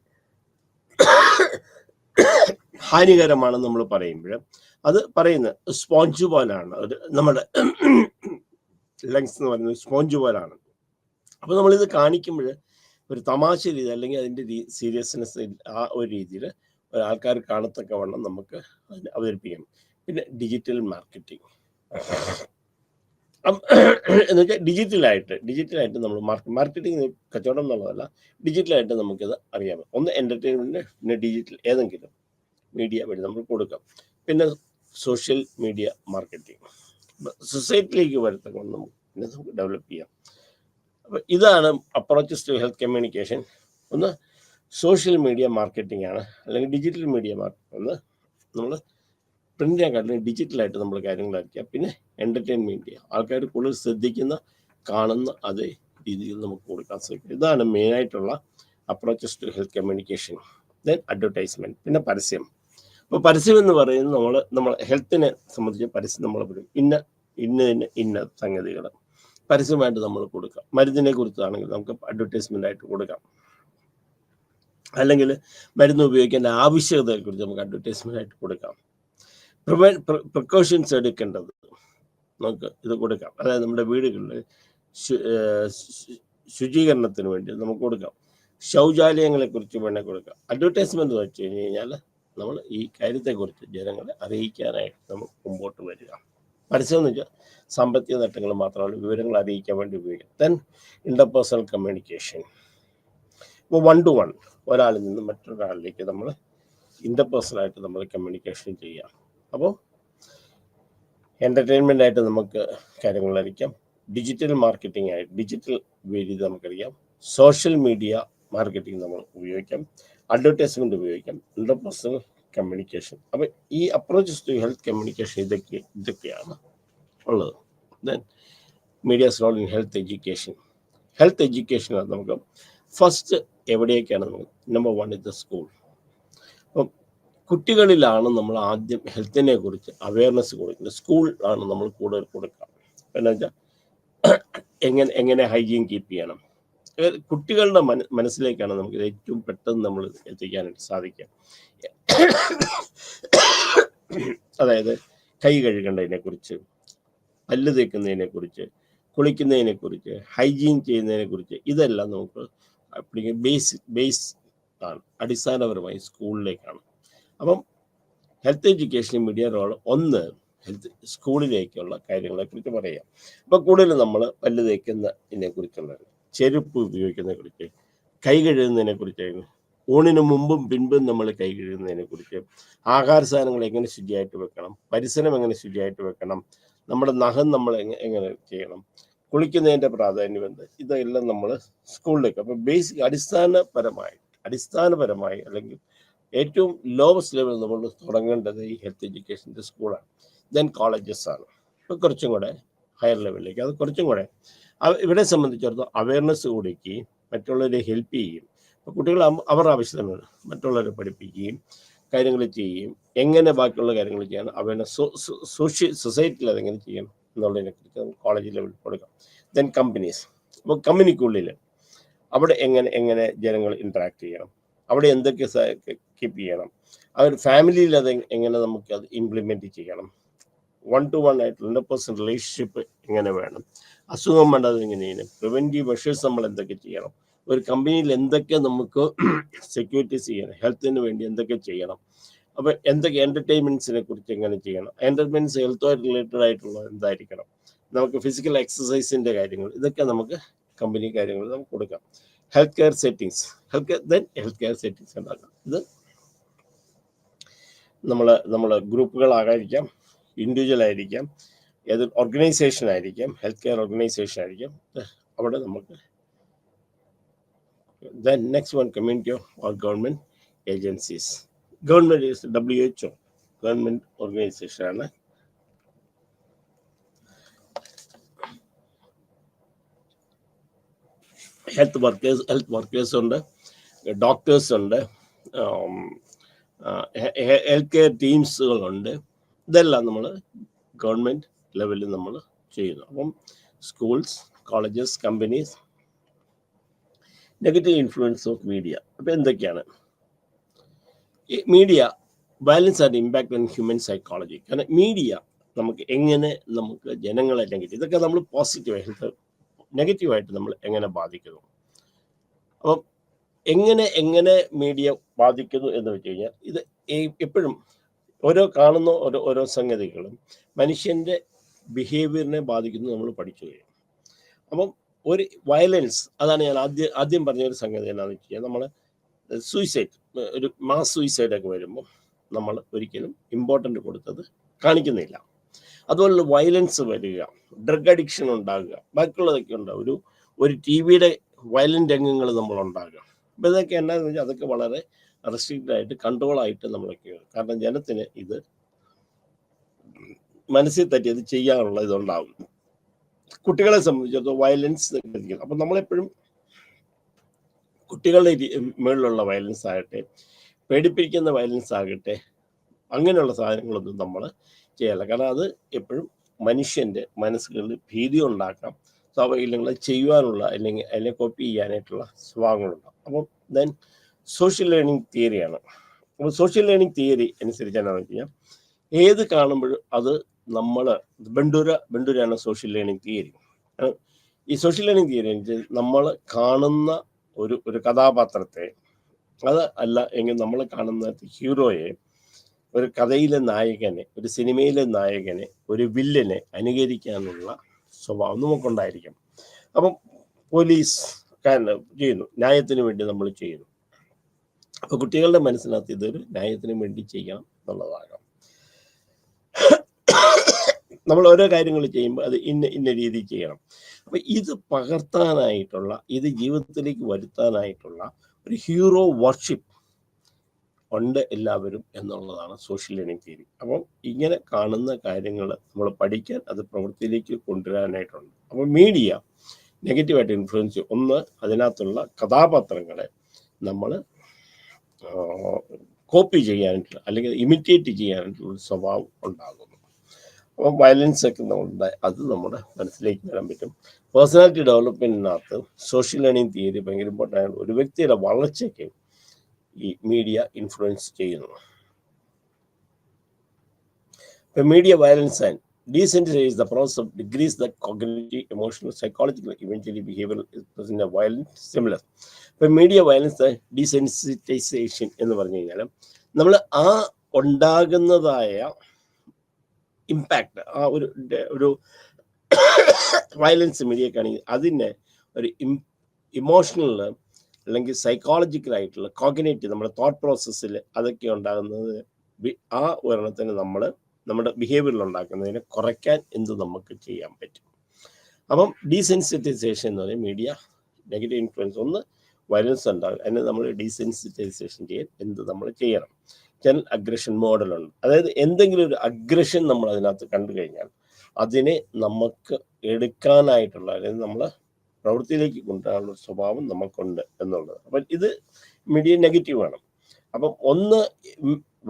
ഹാനികരമാണെന്ന് നമ്മൾ പറയുമ്പോൾ അത് പറയുന്നത് സ്പോഞ്ച് പോലാണ്, അത് നമ്മുടെ ലങ്സ് എന്ന് പറയുന്നത് സ്പോഞ്ച് പോലാണ്. അപ്പോൾ നമ്മളിത് കാണിക്കുമ്പോൾ ഒരു തമാശ രീതി അല്ലെങ്കിൽ അതിൻ്റെ സീരിയസ്നെസ് ആ ഒരു രീതിയിൽ ആൾക്കാർ കാണത്തക്കവണ്ണം നമുക്ക് അതിനെ അവതരിപ്പിക്കാം. പിന്നെ ഡിജിറ്റൽ മാർക്കറ്റിംഗ് എന്ന് വെച്ചാൽ ഡിജിറ്റലായിട്ട് നമ്മൾ മാർക്കറ്റിംഗ് കച്ചവടം എന്നുള്ളതല്ല, ഡിജിറ്റലായിട്ട് നമുക്കിത് അറിയാം. ഒന്ന് എൻ്റർടൈൻമെൻറ്റ്, പിന്നെ ഡിജിറ്റൽ ഏതെങ്കിലും മീഡിയ വഴി നമ്മൾ കൊടുക്കാം. പിന്നെ സോഷ്യൽ മീഡിയ മാർക്കറ്റിംഗ് സൊസൈറ്റിയിലേക്ക് വരത്തക്കൊണ്ട് നമുക്ക് ഡെവലപ്പ് ചെയ്യാം. അപ്പോൾ ഇതാണ് അപ്രോച്ചസ് ടു ഹെൽത്ത് കമ്മ്യൂണിക്കേഷൻ. ഒന്ന് സോഷ്യൽ മീഡിയ മാർക്കറ്റിംഗ് ആണ്, അല്ലെങ്കിൽ ഡിജിറ്റൽ മീഡിയ മാർക്കറ്റിംഗ്. ഒന്ന് നമ്മൾ പ്രിൻ്റിനെക്കാട്ടിലും ഡിജിറ്റലായിട്ട് നമ്മൾ കാര്യങ്ങൾ അറിയിക്കുക. പിന്നെ എൻ്റർടൈൻ മീഡിയ, ആൾക്കാർ കൂടുതൽ ശ്രദ്ധിക്കുന്ന കാണുന്ന അതേ രീതിയിൽ നമുക്ക് കൊടുക്കാൻ സാധിക്കും. ഇതാണ് മെയിനായിട്ടുള്ള approaches to health communication. Then advertisement, പിന്നെ പരസ്യം. അപ്പോൾ പരസ്യം എന്ന് പറയുന്നത് നമ്മൾ ഹെൽത്തിനെ സംബന്ധിച്ച് പരസ്യം നമ്മൾ പറയും, ഇന്ന സംഗതികൾ പരസ്യമായിട്ട് നമ്മൾ കൊടുക്കാം. മരുന്നിനെ കുറിച്ചാണെങ്കിൽ നമുക്ക് അഡ്വർടൈസ്മെൻ്റ് ആയിട്ട് കൊടുക്കാം. അല്ലെങ്കിൽ മരുന്ന് ഉപയോഗിക്കേണ്ട ആവശ്യകതയെക്കുറിച്ച് നമുക്ക് അഡ്വർടൈസ്മെൻ്റ് ആയിട്ട് കൊടുക്കാം. പ്രിക്കോഷൻസ് എടുക്കേണ്ടത് നമുക്ക് ഇത് കൊടുക്കാം. അതായത് നമ്മുടെ വീടുകളിൽ ശുചീകരണത്തിന് വേണ്ടി നമുക്ക് കൊടുക്കാം. ശൗചാലയങ്ങളെക്കുറിച്ച് വേണേൽ കൊടുക്കാം. അഡ്വർടൈസ്മെൻ്റ് എന്ന് വെച്ച് കഴിഞ്ഞാൽ നമ്മൾ ഈ കാര്യത്തെക്കുറിച്ച് ജനങ്ങളെ അറിയിക്കാനായിട്ട് നമുക്ക് മുമ്പോട്ട് വരിക. പരസ്യം എന്ന് വെച്ചാൽ സാമ്പത്തിക നേട്ടങ്ങൾ മാത്രമല്ല, വിവരങ്ങൾ അറിയിക്കാൻ വേണ്ടി ഉപയോഗിക്കാം. Then interpersonal communication. ഇപ്പോൾ 1 to 1 ഒരാളിൽ നിന്ന് മറ്റൊരാളിലേക്ക് നമ്മൾ ഇൻ്റർപേഴ്സണലായിട്ട് നമ്മൾ കമ്മ്യൂണിക്കേഷൻ ചെയ്യാം. അപ്പോൾ എൻ്റർടൈൻമെൻ്റ് ആയിട്ട് നമുക്ക് കാര്യങ്ങൾ അറിയിക്കാം. ഡിജിറ്റൽ മാർക്കറ്റിംഗ് ആയിട്ട് ഡിജിറ്റൽ വേദി നമുക്കറിയാം. സോഷ്യൽ മീഡിയ മാർക്കറ്റിംഗ് നമ്മൾ ഉപയോഗിക്കാം. അഡ്വർടൈസ്മെൻറ്റ് ഉപയോഗിക്കാം. Interpersonal communication. അപ്പോൾ ഈ അപ്രോച്ചസ് ടു ഹെൽത്ത് കമ്മ്യൂണിക്കേഷൻ ഇതൊക്കെയാണ് ഉള്ളത്. Then media's role in health education. Health education നമുക്ക് ഫസ്റ്റ് എവിടെയൊക്കെയാണ് നമുക്ക് നമ്പർ 1 ഇസ് ദ സ്കൂൾ. അപ്പം കുട്ടികളിലാണ് നമ്മൾ ആദ്യം ഹെൽത്തിനെ കുറിച്ച് അവയർനെസ് കൊടുക്കുന്നത്. സ്കൂൾ ആണ് നമ്മൾ കൂടുതൽ കൊടുക്കുക. എന്താ വെച്ചാൽ എങ്ങനെ ഹൈജീൻ കീപ്പ് ചെയ്യണം, കുട്ടികളുടെ മനസ്സിലേക്കാണ് നമുക്ക് ഏറ്റവും പെട്ടെന്ന് നമ്മൾ എത്തിക്കാനായിട്ട് സാധിക്കുക. അതായത് കൈ കഴുകേണ്ടതിനെ കുറിച്ച്, പല്ല് തേക്കുന്നതിനെ കുറിച്ച്, കുളിക്കുന്നതിനെ കുറിച്ച്, ഹൈജീൻ ചെയ്യുന്നതിനെ കുറിച്ച്, ഇതെല്ലാം നമുക്ക് ബേസ് ആണ്, അടിസ്ഥാനപരമായി സ്കൂളിലേക്കാണ്. അപ്പം health education media role 1 health സ്കൂളിലേക്കുള്ള കാര്യങ്ങളെക്കുറിച്ച് പറയാം. അപ്പോൾ കൂടുതൽ നമ്മൾ പല്ല് തേക്കുന്നതിനെ കുറിച്ചുള്ള, ചെരുപ്പ് ഉപയോഗിക്കുന്നതിനെ കുറിച്ച്, കൈ കഴുകുന്നതിനെ കുറിച്ച്, ഊണിന് മുമ്പും പിൻപും നമ്മൾ കൈ കഴുകുന്നതിനെ കുറിച്ച്, ആഹാര സാധനങ്ങൾ എങ്ങനെ ശുചിയായിട്ട് വെക്കണം, പരിസരം എങ്ങനെ ശുചിയായിട്ട് വെക്കണം, നമ്മുടെ നഖം നമ്മൾ എങ്ങനെ ചെയ്യണം, കുളിക്കുന്നതിൻ്റെ പ്രാധാന്യം എന്ത്, ഇതെല്ലാം നമ്മൾ സ്കൂളിലേക്ക്. അപ്പോൾ ബേസിക് അടിസ്ഥാനപരമായി അല്ലെങ്കിൽ ഏറ്റവും ലോവസ്റ്റ് ലെവൽ നമ്മൾ തുടങ്ങേണ്ടത് ഈ ഹെൽത്ത് എഡ്യൂക്കേഷൻ്റെ സ്കൂളാണ്. ദെൻ കോളേജസ് ആണ്. ഇപ്പോൾ കുറച്ചും കൂടെ ഹയർ ലെവലിലേക്ക്, അത് കുറച്ചും കൂടെ ഇവിടെ സംബന്ധിച്ചിടത്തോളം അവയർനെസ് കൊടുക്കുകയും മറ്റുള്ളവരെ ഹെൽപ്പ് ചെയ്യുകയും, അപ്പോൾ കുട്ടികൾ അവരുടെ ആവശ്യത്തിനാണ് മറ്റുള്ളവരെ പഠിപ്പിക്കുകയും കാര്യങ്ങൾ ചെയ്യുകയും, എങ്ങനെ ബാക്കിയുള്ള കാര്യങ്ങൾ ചെയ്യണം, അവയർനെസ് സൊസൈറ്റിയിൽ അതെങ്ങനെ ചെയ്യണം എന്നുള്ളതിനെക്കുറിച്ച് കോളേജ് ലെവലിൽ കൊടുക്കാം. Then companies. അപ്പോൾ കമ്പനിക്കുള്ളിൽ അവിടെ എങ്ങനെ ജനങ്ങൾ ഇൻട്രാക്ട് ചെയ്യണം, അവിടെ എന്തൊക്കെ കീപ്പ് ചെയ്യണം, അവർ ഫാമിലിയിൽ അത് എങ്ങനെ നമുക്ക് അത് ഇംപ്ലിമെൻറ്റ് ചെയ്യണം, 1 to 1 ആയിട്ടുള്ള ഇൻ്റർപേഴ്സണൽ റിലേഷൻഷിപ്പ് എങ്ങനെ വേണം, അസുഖം വേണ്ടത് എങ്ങനെയാണ്, പ്രിവെൻറ്റീവ് മെഷേഴ്സ് നമ്മൾ എന്തൊക്കെ ചെയ്യണം, ഒരു കമ്പനിയിൽ എന്തൊക്കെ നമുക്ക് സെക്യൂരിറ്റീസ് ചെയ്യണം, ഹെൽത്തിന് വേണ്ടി എന്തൊക്കെ ചെയ്യണം, അപ്പോൾ എന്തൊക്കെ എൻ്റർടൈൻമെൻറ്റ്സിനെ കുറിച്ച് എങ്ങനെ ചെയ്യണം, എൻ്റർടൈൻമെൻറ്റ്സ് ഹെൽത്തുമായിട്ട് റിലേറ്റഡ് ആയിട്ടുള്ള എന്തായിരിക്കണം, നമുക്ക് ഫിസിക്കൽ എക്സസൈസിൻ്റെ കാര്യങ്ങൾ, ഇതൊക്കെ നമുക്ക് കമ്പനി കാര്യങ്ങൾ നമുക്ക് കൊടുക്കാം. ഹെൽത്ത് കെയർ സെറ്റിങ്സ് ഉണ്ടാക്കാം. ഇത് നമ്മൾ ഗ്രൂപ്പുകളാകാതിരിക്കാം, ഇൻഡിവിജ്വൽ ആയിരിക്കാം, ഏത് ഓർഗനൈസേഷൻ ആയിരിക്കാം, ഹെൽത്ത് കെയർ ഓർഗനൈസേഷൻ ആയിരിക്കാം, അവിടെ നമുക്ക്. Then next one, community or government agencies. Government is WHO, government ഓർഗനൈസേഷനാണ്. ഹെൽത്ത് വർക്കേഴ്സ് ഉണ്ട്, ഡോക്ടേഴ്സ് ഉണ്ട്, ഹെൽത്ത് കെയർ ടീംസുകളുണ്ട്. ഇതെല്ലാം നമ്മൾ ഗവൺമെൻറ് ലെവലിൽ നമ്മൾ ചെയ്യുന്നു. അപ്പം schools, colleges, companies. Negative influence of media. അപ്പോൾ എന്തൊക്കെയാണ് ഈ media? Violence and impact on human psychology. കാരണം മീഡിയ നമുക്ക് ജനങ്ങളെ ഇതൊക്കെ നമ്മൾ പോസിറ്റീവ് ഹെൽത്ത്, നെഗറ്റീവായിട്ട് നമ്മൾ എങ്ങനെ ബാധിക്കുന്നു. അപ്പം എങ്ങനെ മീഡിയ ബാധിക്കുന്നു എന്ന് വെച്ച് കഴിഞ്ഞാൽ, ഇത് എപ്പോഴും കാണുന്ന ഓരോ സംഗതികളും മനുഷ്യൻ്റെ ബിഹേവിയറിനെ ബാധിക്കുന്നു നമ്മൾ പഠിച്ചു കഴിയും. അപ്പം ഒരു വയലൻസ്, അതാണ് ഞാൻ ആദ്യം പറഞ്ഞൊരു സംഗതി എന്നാന്ന് വെച്ച് കഴിഞ്ഞാൽ, നമ്മൾ സൂയിസൈഡ്, ഒരു മാസ് സൂയിസൈഡൊക്കെ വരുമ്പോൾ നമ്മൾ ഒരിക്കലും ഇമ്പോർട്ടൻ്റ് കൊടുത്തത് കാണിക്കുന്നില്ല. അതുപോലെ വയലൻസ് വരിക, ഡ്രഗ് അഡിക്ഷൻ ഉണ്ടാകുക, ബാക്കിയുള്ളതൊക്കെ ഉണ്ടാകും. ഒരു TV-യുടെ വയലൻ്റ് രംഗങ്ങൾ നമ്മൾ ഉണ്ടാകുക. അപ്പോൾ ഇതൊക്കെ എന്താണെന്ന് വെച്ചാൽ അതൊക്കെ വളരെ റെസ്ട്രിക്റ്റഡായിട്ട് കൺട്രോളായിട്ട് നമ്മളൊക്കെ, കാരണം ജനത്തിന് ഇത് മനസ്സിൽ തട്ടി അത് ചെയ്യാനുള്ള ഇതുണ്ടാകും. കുട്ടികളെ സംബന്ധിച്ചിടത്തോളം വയലൻസ്. അപ്പം നമ്മളെപ്പോഴും കുട്ടികളുടെ മേളിലുള്ള വയലൻസ് ആകട്ടെ, പേടിപ്പിക്കുന്ന വയലൻസ് ആകട്ടെ, അങ്ങനെയുള്ള സാധനങ്ങളൊന്നും നമ്മൾ ചെയ്യല്ല. കാരണം അത് എപ്പോഴും മനുഷ്യൻ്റെ മനസ്സുകളിൽ ഭീതി ഉണ്ടാക്കാം, സ്വാഭാവികങ്ങൾ ചെയ്യുവാനുള്ള അല്ലെങ്കിൽ കോപ്പി ചെയ്യാനായിട്ടുള്ള സ്വഭാവങ്ങളുണ്ടാകും. അപ്പം ദെൻ സോഷ്യൽ ലേണിംഗ് തിയറിയാണ്. അപ്പോൾ സോഷ്യൽ ലേണിംഗ് തിയറി അനുസരിച്ച് എന്താണെന്ന് വെച്ച് കഴിഞ്ഞാൽ, ഏത് കാണുമ്പോഴും അത് നമ്മൾ ബണ്ടൂരാണ് സോഷ്യൽ ലേണിംഗ് തിയറി. ഈ സോഷ്യൽ ലേണിംഗ് തിയറി അനുസരിച്ച് നമ്മൾ കാണുന്ന ഒരു കഥാപാത്രത്തെ, അത് അല്ല എങ്കിൽ നമ്മൾ കാണുന്ന ഹീറോയെ ഒരു കഥയിലെ നായകനെ, ഒരു സിനിമയിലെ നായകനെ, ഒരു വില്ലനെ അനുകരിക്കാനുള്ള സ്വഭാവം നമുക്കുണ്ടായിരിക്കും. അപ്പം പോലീസ് ചെയ്യുന്നു, ന്യായത്തിന് വേണ്ടി നമ്മൾ ചെയ്യുന്നു. അപ്പോൾ കുട്ടികളുടെ മനസ്സിനകത്ത് ഇതൊരു ന്യായത്തിന് വേണ്ടി ചെയ്യണം എന്നുള്ളതാകാം. നമ്മൾ ഓരോ കാര്യങ്ങൾ ചെയ്യുമ്പോൾ അത് ഇന്ന രീതിയിൽ ചെയ്യണം. അപ്പം ഇത് പകർത്താനായിട്ടുള്ള, ഇത് ജീവിതത്തിലേക്ക് വരുത്താനായിട്ടുള്ള ഒരു ഹീറോ വർഷിപ്പ് ഉണ്ട് എല്ലാവരും എന്നുള്ളതാണ് സോഷ്യൽ ലേണിംഗ് തിയറി. അപ്പം ഇങ്ങനെ കാണുന്ന കാര്യങ്ങൾ നമ്മൾ പഠിക്കാൻ, അത് പ്രവൃത്തിയിലേക്ക് കൊണ്ടുവരാനായിട്ടുണ്ട്. അപ്പോൾ മീഡിയ നെഗറ്റീവായിട്ട് ഇൻഫ്ലുവൻസ്, ഒന്ന് അതിനകത്തുള്ള കഥാപാത്രങ്ങളെ നമ്മൾ കോപ്പി ചെയ്യാനായിട്ടുള്ള അല്ലെങ്കിൽ ഇമിറ്റേറ്റ് ചെയ്യാനായിട്ടുള്ള സ്വഭാവം ഉണ്ടാകുന്നു. അപ്പം വയലൻസ് ഒക്കെ നമ്മളുടെ അത് നമ്മുടെ മനസ്സിലേക്ക് വരാൻ പറ്റും. പേഴ്സണാലിറ്റി ഡെവലപ്മെൻറ്റിനകത്ത് സോഷ്യൽ ലേണിംഗ് തിയറി ഭയങ്കര ഇമ്പോർട്ടൻ്റ് ആണ്. ഒരു വ്യക്തിയുടെ വളർച്ചയ്ക്ക് ഈ മീഡിയ ഇൻഫ്ലുവൻസ് ചെയ്യുന്നു. ഇപ്പം media violence and desensitization is the process of decrease the cognitive, emotional, psychological, eventually behavioral present of violence similar. ഇപ്പം മീഡിയ വയലൻസ് ഡീസെൻസിറ്റൈസേഷൻ എന്ന് പറഞ്ഞു കഴിഞ്ഞാൽ നമ്മൾ ആ ഉണ്ടാകുന്നതായ ഇമ്പാക്റ്റ്, ആ ഒരു വയലൻസ് മീഡിയക്കാണെങ്കിൽ അതിനെ ഒരു ഇമോഷണൽ അല്ലെങ്കിൽ സൈക്കോളജിക്കലായിട്ടുള്ള കോഗ്നേറ്റീവ് നമ്മുടെ തോട്ട് പ്രോസസ്സിൽ അതൊക്കെ ഉണ്ടാകുന്നത് ആ ഒരെണ്ണത്തിന് നമ്മൾ നമ്മുടെ ബിഹേവിയറിൽ ഉണ്ടാക്കുന്നതിനെ കുറയ്ക്കാൻ എന്ത് നമുക്ക് ചെയ്യാൻ പറ്റും. അപ്പം ഡീസെൻസിറ്റൈസേഷൻ എന്ന് പറയും മീഡിയ നെഗറ്റീവ് ഇൻഫ്ലുവൻസ്. ഒന്ന് വയലൻസ് ഉണ്ടാകും, അതിനെ നമ്മൾ ഡീസെൻസിറ്റൈസേഷൻ ചെയ്യാൻ എന്ത് നമ്മൾ ചെയ്യണം. ജനറൽ അഗ്രഷൻ മോഡലുണ്ട്. അതായത് എന്തെങ്കിലും ഒരു അഗ്രഷൻ നമ്മൾ അതിനകത്ത് കണ്ടു കഴിഞ്ഞാൽ അതിനെ നമുക്ക് എടുക്കാനായിട്ടുള്ള, അതായത് നമ്മൾ പ്രവൃത്തിയിലേക്ക് കൊണ്ടുവരാനുള്ള സ്വഭാവം നമുക്കുണ്ട് എന്നുള്ളത്. അപ്പം ഇത് മീഡിയ നെഗറ്റീവാണ്. അപ്പം ഒന്ന്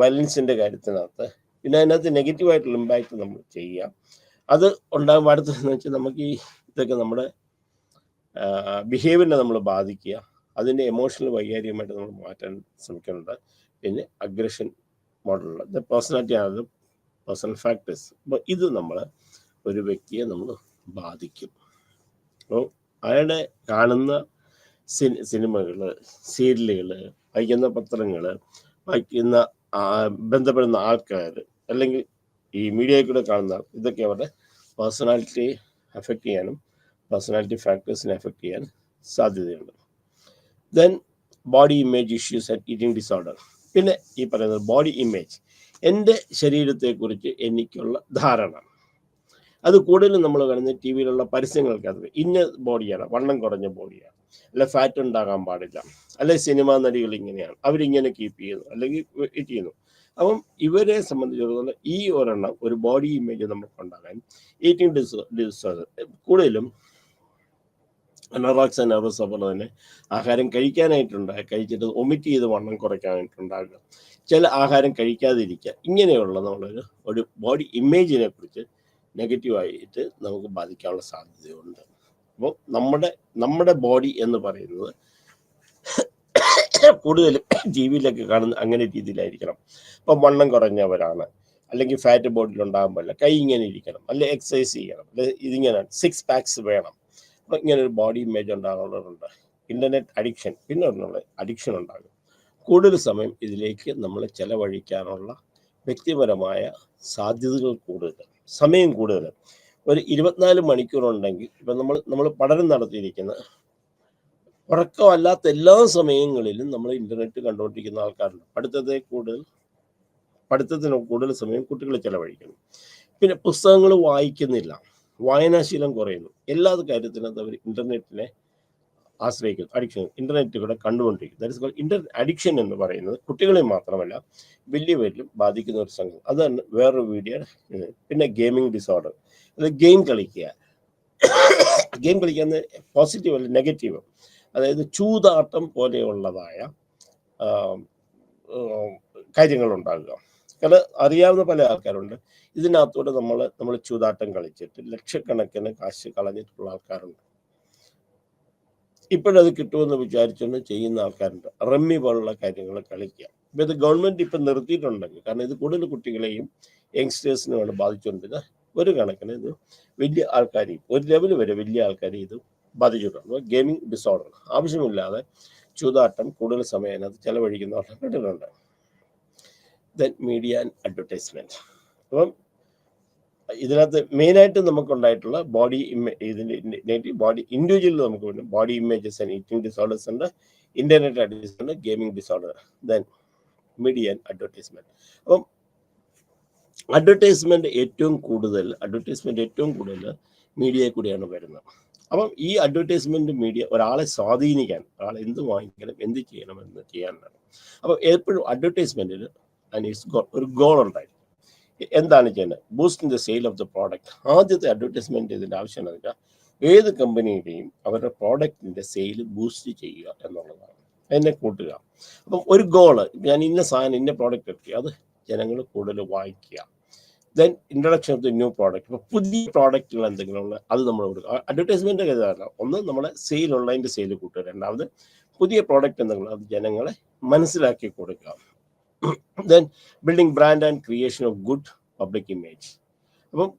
വയലൻസിൻ്റെ കാര്യത്തിനകത്ത്, പിന്നെ അതിനകത്ത് നെഗറ്റീവായിട്ടുള്ള ഇമ്പാക്റ്റ് നമ്മൾ ചെയ്യുക. അത് ഉണ്ടാകുമ്പോൾ അടുത്തതെന്ന് വെച്ചാൽ നമുക്ക് ഈ ഇതൊക്കെ നമ്മുടെ ബിഹേവിയറിനെ നമ്മൾ ബാധിക്കുക, അതിൻ്റെ എമോഷണൽ വൈകാരികമായിട്ട് നമ്മൾ മാറ്റാൻ ശ്രമിക്കുന്നുണ്ട്. പിന്നെ അഗ്രഷൻ മോഡലുള്ള പേഴ്സണാലിറ്റി ആണ്, പേഴ്സണൽ ഫാക്ടേഴ്സ്. അപ്പോൾ ഇത് നമ്മൾ ഒരു വ്യക്തിയെ നമ്മൾ ബാധിക്കും. അപ്പോൾ അയാളുടെ കാണുന്ന സിനിമകൾ, സീരിയലുകൾ, വായിക്കുന്ന പത്രങ്ങൾ, വായിക്കുന്ന ബന്ധപ്പെടുന്ന ആൾക്കാർ, അല്ലെങ്കിൽ ഈ മീഡിയയിൽ കൂടെ കാണുന്ന ഇതൊക്കെ അവരുടെ പേഴ്സണാലിറ്റിയെ അഫക്റ്റ് ചെയ്യാനും പേഴ്സണാലിറ്റി ഫാക്ടേഴ്സിനെ അഫക്റ്റ് ചെയ്യാൻ സാധ്യതയുണ്ട്. Then body image issues and eating disorder. പിന്നെ ഈ പറയുന്നത് ബോഡി ഇമേജ്, എൻ്റെ ശരീരത്തെക്കുറിച്ച് എനിക്കുള്ള ധാരണ, അത് കൂടുതലും നമ്മൾ കാണുന്ന ടി വിയിലുള്ള പരസ്യങ്ങൾക്കകത്ത് ഇന്ന ബോഡിയാണ്, വണ്ണം കുറഞ്ഞ ബോഡിയാണ്, അല്ലെ ഫാറ്റ് ഉണ്ടാകാൻ പാടില്ല, അല്ലെ സിനിമാ നടികൾ ഇങ്ങനെയാണ്, അവരിങ്ങനെ കീപ്പ് ചെയ്യുന്നു അല്ലെങ്കിൽ ഇത് ചെയ്യുന്നു. അപ്പം ഇവരെ സംബന്ധിച്ചിടത്തോളം ഈ ഒരെണ്ണം ഒരു ബോഡി ഇമേജ് നമുക്ക് ഉണ്ടാകാൻ ഈറ്റിംഗ് ഡിസോർഡർ, കൂടുതലും അനോറക്സിയ നെർവസ പോലെ തന്നെ ആഹാരം കഴിച്ചിട്ട് ഒമിറ്റ് ചെയ്ത് വണ്ണം കുറയ്ക്കാനായിട്ടുണ്ടാകുക, ചില ആഹാരം കഴിക്കാതിരിക്കുക, ഇങ്ങനെയുള്ള നമ്മളൊരു ബോഡി ഇമേജിനെ കുറിച്ച് നെഗറ്റീവായിട്ട് നമുക്ക് ബാധിക്കാനുള്ള സാധ്യതയുണ്ട്. അപ്പോൾ നമ്മുടെ ബോഡി എന്ന് പറയുന്നത് കൂടുതലും ടി വിയിലൊക്കെ കാണുന്ന അങ്ങനെ രീതിയിലായിരിക്കണം. ഇപ്പം വണ്ണം കുറഞ്ഞവരാണ്, അല്ലെങ്കിൽ ഫാറ്റ് ബോഡിയിൽ ഉണ്ടാകാൻ പാടില്ല, കൈ ഇങ്ങനെ ഇരിക്കണം, അല്ലെങ്കിൽ എക്സസൈസ് ചെയ്യണം, അല്ലെങ്കിൽ ഇതിങ്ങനെ 6 പാക്സ് വേണം. അപ്പം ഇങ്ങനെ ഒരു ബോഡി ഇമേജ് ഉണ്ടാകുന്നവരുണ്ട്. ഇൻ്റർനെറ്റ് അഡിക്ഷൻ, പിന്നെ ഒന്നുള്ള അഡിക്ഷൻ ഉണ്ടാകും. കൂടുതൽ സമയം ഇതിലേക്ക് നമ്മൾ ചെലവഴിക്കാനുള്ള വ്യക്തിപരമായ സാധ്യതകൾ കൂടുതൽ, സമയം കൂടുതൽ. ഒരു 24 മണിക്കൂറുണ്ടെങ്കിൽ ഇപ്പം നമ്മൾ പഠനം നടത്തിയിരിക്കുന്ന ഉറക്കമല്ലാത്ത എല്ലാ സമയങ്ങളിലും നമ്മൾ ഇൻ്റർനെറ്റ് കണ്ടുകൊണ്ടിരിക്കുന്ന ആൾക്കാരുണ്ട്. പഠിത്തത്തിന് കൂടുതൽ സമയം കുട്ടികൾ ചെലവഴിക്കുന്നു. പിന്നെ പുസ്തകങ്ങൾ വായിക്കുന്നില്ല, വായനാശീലം കുറയുന്നു. എല്ലാ കാര്യത്തിനകത്ത് അവർ ഇൻ്റർനെറ്റിനെ ആശ്രയിക്കുന്നു. അഡിക്ഷൻ ഇൻ്റർനെറ്റ് കൂടെ കണ്ടുകൊണ്ടിരിക്കും. That is called internet addiction എന്ന് പറയുന്നത് കുട്ടികളെ മാത്രമല്ല വലിയവരിലും ബാധിക്കുന്ന ഒരു സംഗതി. അതാണ് വേറൊരു വീഡിയോ. പിന്നെ ഗെയിമിംഗ് ഡിസോർഡർ, അത് ഗെയിം കളിക്കുക. ഗെയിം കളിക്കുന്ന പോസിറ്റീവ് അല്ല നെഗറ്റീവ്, അതായത് ചൂതാട്ടം പോലെയുള്ളതായ കാര്യങ്ങളുണ്ടാകുക. കാരണം അറിയാവുന്ന പല ആൾക്കാരുണ്ട് ഇതിനകത്തൂടെ നമ്മൾ ചൂതാട്ടം കളിച്ചിട്ട് ലക്ഷക്കണക്കിന് കാശ് കളഞ്ഞിട്ടുള്ള ആൾക്കാരുണ്ട്. ഇപ്പോഴത് കിട്ടുമെന്ന് വിചാരിച്ചുകൊണ്ട് ചെയ്യുന്ന ആൾക്കാരുണ്ട്. റമ്മി പോലുള്ള കാര്യങ്ങൾ കളിക്കുക. ഇപ്പം ഇത് ഗവൺമെൻറ് ഇപ്പം നിർത്തിയിട്ടുണ്ടെങ്കിൽ, കാരണം ഇത് കൂടുതൽ കുട്ടികളെയും യങ്സ്റ്റേഴ്സിനുമാണ് ബാധിച്ചുകൊണ്ടിരുന്നത്. ഒരു കണക്കിന് ഇത് വലിയ ആൾക്കാരെയും ഒരു ലെവൽ വരെ വലിയ ആൾക്കാരെയും ഇത് ബാധിച്ചിട്ടുണ്ട്. ഗെയിമിംഗ് ഡിസോർഡർ, ആവശ്യമില്ലാതെ ചൂതാട്ടം കൂടുതൽ സമയം അതിനകത്ത് ചെലവഴിക്കുന്നവരുടെ കണ്ടിട്ടുണ്ട്. Then media and advertisement. അപ്പം ഇതിനകത്ത് മെയിനായിട്ട് നമുക്കുണ്ടായിട്ടുള്ള ബോഡി ഇതിൻ്റെ ബോഡി ഇൻഡിവിജ്വൽ നമുക്ക് body images and eating disorders ഉണ്ട്, ഇന്റർനെറ്റ് അഡിക്ഷൻ ഉണ്ട്, gaming disorder, then media and advertisement. അപ്പം അഡ്വർടൈസ്മെന്റ് ഏറ്റവും കൂടുതൽ മീഡിയയിൽ കൂടിയാണ് വരുന്നത്. അപ്പം ഈ അഡ്വർടൈസ്മെന്റ് മീഡിയ ഒരാളെ സ്വാധീനിക്കാൻ, ഒരാളെ എന്ത് വാങ്ങിക്കണം, എന്ത് ചെയ്യണം എന്ന് ചെയ്യാനാണ്. അപ്പം എപ്പോഴും അഡ്വർടൈസ്മെന്റിന് ഒരു ഗോൾ ഉണ്ടായിരുന്നു. എന്താണ് ചെയ്യുന്നത്? Boosting the sale of the product. ആദ്യത്തെ അഡ്വർടൈസ്മെന്റ് ഇതിന്റെ ആവശ്യം എന്ന് വെച്ചാൽ ഏത് കമ്പനിയുടെയും അവരുടെ പ്രോഡക്റ്റിന്റെ സെയിൽ ബൂസ്റ്റ് ചെയ്യുക എന്നുള്ളതാണ്, അതിനെ കൂട്ടുക. അപ്പം ഒരു ഗോള്, ഞാൻ ഇന്ന സാധനം ഇന്ന പ്രോഡക്റ്റ് ഇറക്കി, അത് ജനങ്ങൾ കൂടുതൽ വാങ്ങിക്കുക. Then introduction of the new product. ഇപ്പോൾ പുതിയ പ്രോഡക്റ്റുകൾ എന്തെങ്കിലും ഉള്ള അത് നമ്മൾ കൊടുക്കുക. അഡ്വർടൈസ്മെന്റ് കരുതാറില്ല. ഒന്ന് നമ്മളെ സെയിൽ ഉള്ളതിൻ്റെ സെയിൽ കൂട്ടുക, രണ്ടാമത് പുതിയ പ്രോഡക്റ്റ് എന്തെങ്കിലും അത് ജനങ്ങളെ മനസ്സിലാക്കി കൊടുക്കുക. Then building brand and creation of good public image. അപ്പം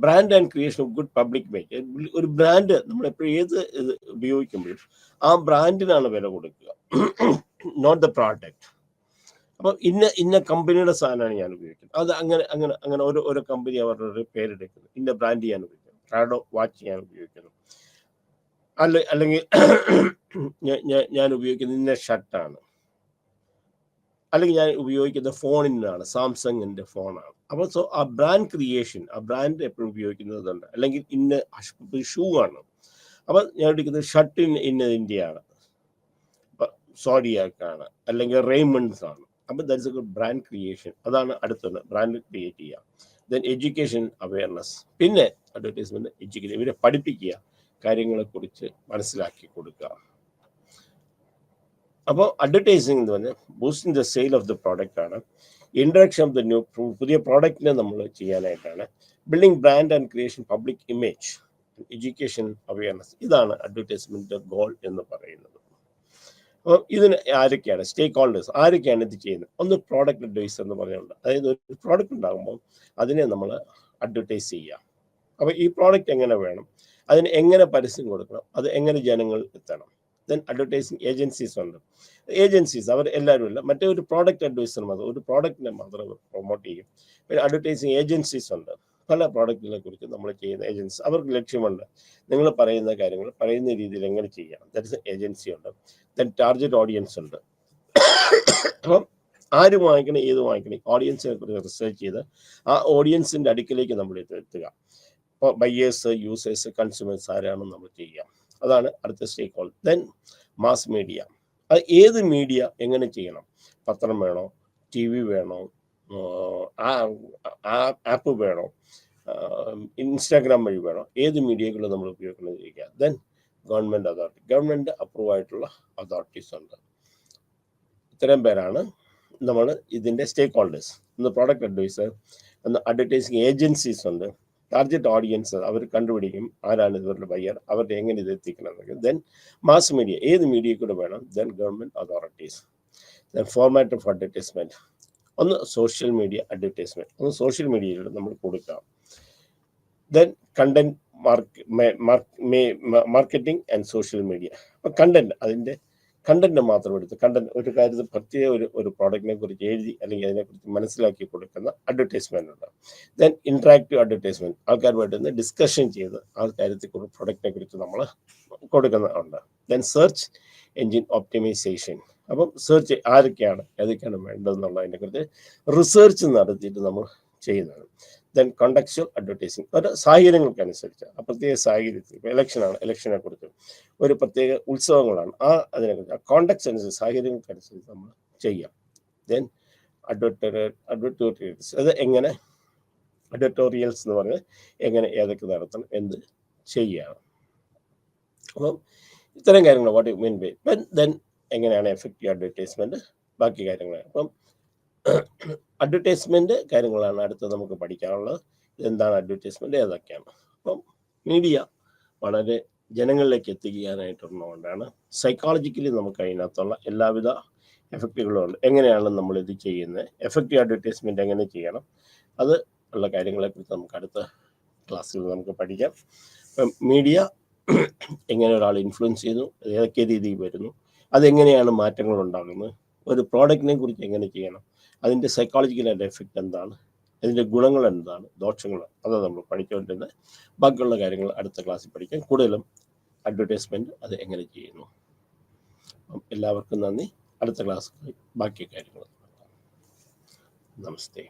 brand and creation of good public image. ഒരു ബ്രാൻഡ് നമ്മൾ എപ്പോഴും ഏത് ഇത് ഉപയോഗിക്കുമ്പോഴും ആ ബ്രാൻഡിനാണ് വില കൊടുക്കുക, നോട്ട് ദ പ്രോഡക്റ്റ്. അപ്പം ഇന്ന കമ്പനിയുടെ സാധനമാണ് ഞാൻ ഉപയോഗിക്കുന്നത്, അത് അങ്ങനെ ഓരോ കമ്പനി അവരുടെ ഒരു പേരെടുക്കുന്നു. ഇന്ന ബ്രാൻഡ് ഞാൻ ഉപയോഗിക്കുന്നു, റാഡോ വാച്ച് ഞാൻ ഉപയോഗിക്കുന്നു, അല്ലെങ്കിൽ ഞാൻ ഉപയോഗിക്കുന്ന ഇന്ന ഷർട്ടാണ്, അല്ലെങ്കിൽ ഞാൻ ഉപയോഗിക്കുന്ന ഫോണിനാണ്, സാംസങ്ങിന്റെ ഫോണാണ്. അപ്പോൾ ആ ബ്രാൻഡ് ക്രിയേഷൻ, ആ ബ്രാൻഡ് എപ്പോഴും ഉപയോഗിക്കുന്നതുണ്ട്. അല്ലെങ്കിൽ ഇന്ന ഷൂ ആണ്, അപ്പം ഞാൻ എടുക്കുന്നത് ഷർട്ട് ഇന്നതിൻ്റെയാണ്, സോഡിയാക്കാണ്, അല്ലെങ്കിൽ റെയ്മണ്ട്സ് ആണ്. അപ്പം ദാറ്റ്സ് എ ബ്രാൻഡ് ക്രിയേഷൻ. അതാണ് അടുത്തത്, ബ്രാൻഡ് ക്രിയേറ്റ് ചെയ്യുക. Then education awareness. പിന്നെ അഡ്വർടൈസ്മെന്റ് എഡ്യൂക്കേഷൻ, ഇവരെ പഠിപ്പിക്കുക, കാര്യങ്ങളെക്കുറിച്ച് മനസ്സിലാക്കി കൊടുക്കുക. അപ്പോൾ അഡ്വർടൈസിംഗ് എന്ന് പറഞ്ഞാൽ boosting the sale of the product ആണ്. ഇൻട്രൊഡക്ഷൻ ഓഫ് ദ ന്യൂ, പുതിയ പ്രോഡക്റ്റിനെ നമ്മൾ ചെയ്യാനായിട്ടാണ്. Building brand and creation public image, education awareness. ഇതാണ് അഡ്വർടൈസ്മെന്റ് ഗോൾ എന്ന് പറയുന്നത്. അപ്പോൾ ഇതിന് ആരൊക്കെയാണ് സ്റ്റേക്ക് ഹോൾഡേഴ്സ്, ആരൊക്കെയാണ് ഇത് ചെയ്യുന്നത്? ഒന്ന് പ്രോഡക്റ്റ് അഡ്വൈസ് എന്ന് പറഞ്ഞുകൊണ്ട്, അതായത് ഒരു പ്രോഡക്റ്റ് ഉണ്ടാകുമ്പോൾ അതിനെ നമ്മൾ അഡ്വർടൈസ് ചെയ്യുക. അപ്പോൾ ഈ പ്രോഡക്റ്റ് എങ്ങനെ വേണം, അതിന് എങ്ങനെ പരസ്യം കൊടുക്കണം, അത് എങ്ങനെ ജനങ്ങൾ എത്തണം. ദെൻ അഡ്വർടൈസിങ് ഏജൻസീസ് ഉണ്ട്. ഏജൻസീസ് അവർ എല്ലാവരും ഇല്ല, മറ്റേ ഒരു പ്രോഡക്റ്റ് അഡ്വൈസർ മാത്രം, ഒരു പ്രോഡക്റ്റിനെ മാത്രം പ്രൊമോട്ട് ചെയ്യും. പിന്നെ അഡ്വർടൈസിങ് ഏജൻസീസ് ഉണ്ട്, പല പ്രോഡക്റ്റുകളെ കുറിച്ച് നമ്മൾ ചെയ്യുന്ന ഏജൻസി. അവർക്ക് ലക്ഷ്യമുണ്ട്, നിങ്ങൾ പറയുന്ന കാര്യങ്ങൾ പറയുന്ന രീതിയിൽ എങ്ങനെ ചെയ്യണം. ദാറ്റ്സ് ഏജൻസി ഉണ്ട്. ദെൻ ടാർഗറ്റ് ഓഡിയൻസ് ഉണ്ട്. അപ്പം ആര് വാങ്ങിക്കണം, ഏത് വാങ്ങിക്കണം, ഓഡിയൻസിനെ കുറിച്ച് റിസർച്ച് ചെയ്ത് ആ ഓഡിയൻസിൻ്റെ അടുക്കിലേക്ക് നമ്മൾ എത്തുക. അപ്പോൾ ബയ്യേഴ്സ്, യൂസേഴ്സ്, കൺസ്യൂമേഴ്സ് ആരാണെന്ന് നമ്മൾ ചെയ്യുക. അതാണ് അടുത്ത സ്റ്റേക്ക് ഹോൾഡർ. Then mass media. അത് ഏത് മീഡിയ എങ്ങനെ ചെയ്യണം, പത്രം വേണോ, ടി വി വേണോ, ആപ്പ് വേണോ, ഇൻസ്റ്റാഗ്രാം വഴി വേണോ, ഏത് മീഡിയകളും നമ്മൾ ഉപയോഗിക്കുന്നത് ചെയ്യുക. Then government authority, government approve ആയിട്ടുള്ള അതോറിറ്റീസ് ഉണ്ട്. ഇത്രയും പേരാണ് നമ്മൾ ഇതിൻ്റെ സ്റ്റേക്ക് ഹോൾഡേഴ്സ്. ഒന്ന് പ്രോഡക്റ്റ് അഡ്വൈസർ, ഒന്ന് അഡ്വർടൈസിങ് ഏജൻസീസ് ഉണ്ട്, ടാർഗറ്റ് ഓഡിയൻസ് അവർ കണ്ടുപിടിക്കും ആരാണ് ഇവരുടെ ബയ്യർ, അവരുടെ എങ്ങനെ ഇത് എത്തിക്കണം എന്നൊക്കെ. ദെൻ മാസ് മീഡിയ, ഏത് മീഡിയ കൂടെ വേണം. Then government authorities. Then format of advertisement. ഒന്ന് സോഷ്യൽ മീഡിയ അഡ്വർടൈസ്മെൻറ്റ്, ഒന്ന് സോഷ്യൽ മീഡിയയിലൂടെ നമ്മൾ കൊടുക്കാം. Then content marketing and social media. അപ്പം കണ്ടന്റ്, അതിൻ്റെ കണ്ടന്റ് മാത്രം എടുത്ത് ഒരു കാര്യത്തിൽ പ്രത്യേക ഒരു പ്രോഡക്റ്റിനെ കുറിച്ച് എഴുതി അല്ലെങ്കിൽ അതിനെക്കുറിച്ച് മനസ്സിലാക്കി കൊടുക്കുന്ന അഡ്വർടൈസ്മെന്റ് ഉണ്ട്. ദെൻ ഇന്ററാക്റ്റീവ് അഡ്വർടൈസ്മെന്റ്, ആൾക്കാരുമായിട്ട് ഡിസ്കഷൻ ചെയ്ത് ആ കാര്യത്തിൽ പ്രോഡക്റ്റിനെ കുറിച്ച് നമ്മൾ കൊടുക്കുന്നുണ്ട്. Then search engine optimization. അപ്പം സെർച്ച് ആരൊക്കെയാണ് ഏതൊക്കെയാണ് വേണ്ടതെന്നുള്ളതിനെ കുറിച്ച് റിസർച്ച് നടത്തിയിട്ട് നമ്മൾ ചെയ്യുന്നതാണ്. ദെൻ കോണ്ടക്ച്വൽ അഡ്വർടൈസിങ്, ഒരു സാഹചര്യങ്ങൾക്കനുസരിച്ച്, ആ പ്രത്യേക സാഹചര്യത്തിൽ, ഇപ്പോൾ ഇലക്ഷനാണ്, ഇലക്ഷനെ കുറിച്ച്, ഒരു പ്രത്യേക ഉത്സവങ്ങളാണ്, അതിനെക്കുറിച്ച് ആ കോണ്ടക്സ്റ്റ് അനുസരിച്ച്, സാഹചര്യങ്ങൾക്കനുസരിച്ച് നമ്മൾ ചെയ്യാം. ദെൻ അഡ്വർട്ടോറിയൽസ്, അത് എങ്ങനെ അഡ്വർട്ടോറിയൽസ് എന്ന് പറഞ്ഞാൽ എങ്ങനെ ഏതൊക്കെ നടത്തണം, എന്ത് ചെയ്യണം. അപ്പം ഇത്തരം കാര്യങ്ങൾ what you mean by. Then എങ്ങനെയാണ് എഫക്റ്റീവ് അഡ്വർടൈസ്മെന്റ്, ബാക്കി കാര്യങ്ങൾ. അപ്പം അഡ്വർടൈസ്മെന്റ് കാര്യങ്ങളാണ് അടുത്ത് നമുക്ക് പഠിക്കാനുള്ളത്. എന്താണ് അഡ്വർടൈസ്മെന്റ്, ഏതൊക്കെയാണ്. അപ്പം മീഡിയ വളരെ ജനങ്ങളിലേക്ക് എത്തിക്കാനായിട്ടുള്ളതുകൊണ്ടാണ് സൈക്കോളജിക്കലി നമുക്ക് അതിനകത്തുള്ള എല്ലാവിധ എഫക്റ്റുകളും ഉണ്ട്. എങ്ങനെയാണ് നമ്മൾ ഇത് ചെയ്യുന്നത്, എഫക്റ്റീവ് അഡ്വർടൈസ്മെന്റ് എങ്ങനെ ചെയ്യണം, അത് ഉള്ള കാര്യങ്ങളെക്കുറിച്ച് നമുക്ക് അടുത്ത ക്ലാസ്സിൽ നമുക്ക് പഠിക്കാം. അപ്പം മീഡിയ എങ്ങനെ ഒരാൾ ഇൻഫ്ലുവൻസ് ചെയ്യുന്നു, ഏതൊക്കെ രീതിയിൽ വരുന്നു, അതെങ്ങനെയാണ് മാറ്റങ്ങൾ ഉണ്ടാകുന്നത്, ഒരു പ്രോഡക്റ്റിനെ കുറിച്ച് എങ്ങനെ ചെയ്യണം, അതിൻ്റെ സൈക്കോളജിക്കലായിട്ട് എഫക്റ്റ് എന്താണ്, അതിൻ്റെ ഗുണങ്ങൾ എന്താണ്, ദോഷങ്ങൾ, അതാണ് നമ്മൾ പഠിച്ചുകൊണ്ടിരുന്നത്. ബാക്കിയുള്ള കാര്യങ്ങൾ അടുത്ത ക്ലാസ്സിൽ പഠിക്കാം. കൂടുതലും അഡ്വർടൈസ്മെൻറ്റ് അത് എങ്ങനെ ചെയ്യുന്നു. എല്ലാവർക്കും നന്ദി. അടുത്ത ക്ലാസ്സിൽ ബാക്കി കാര്യങ്ങൾ. നമസ്തേ.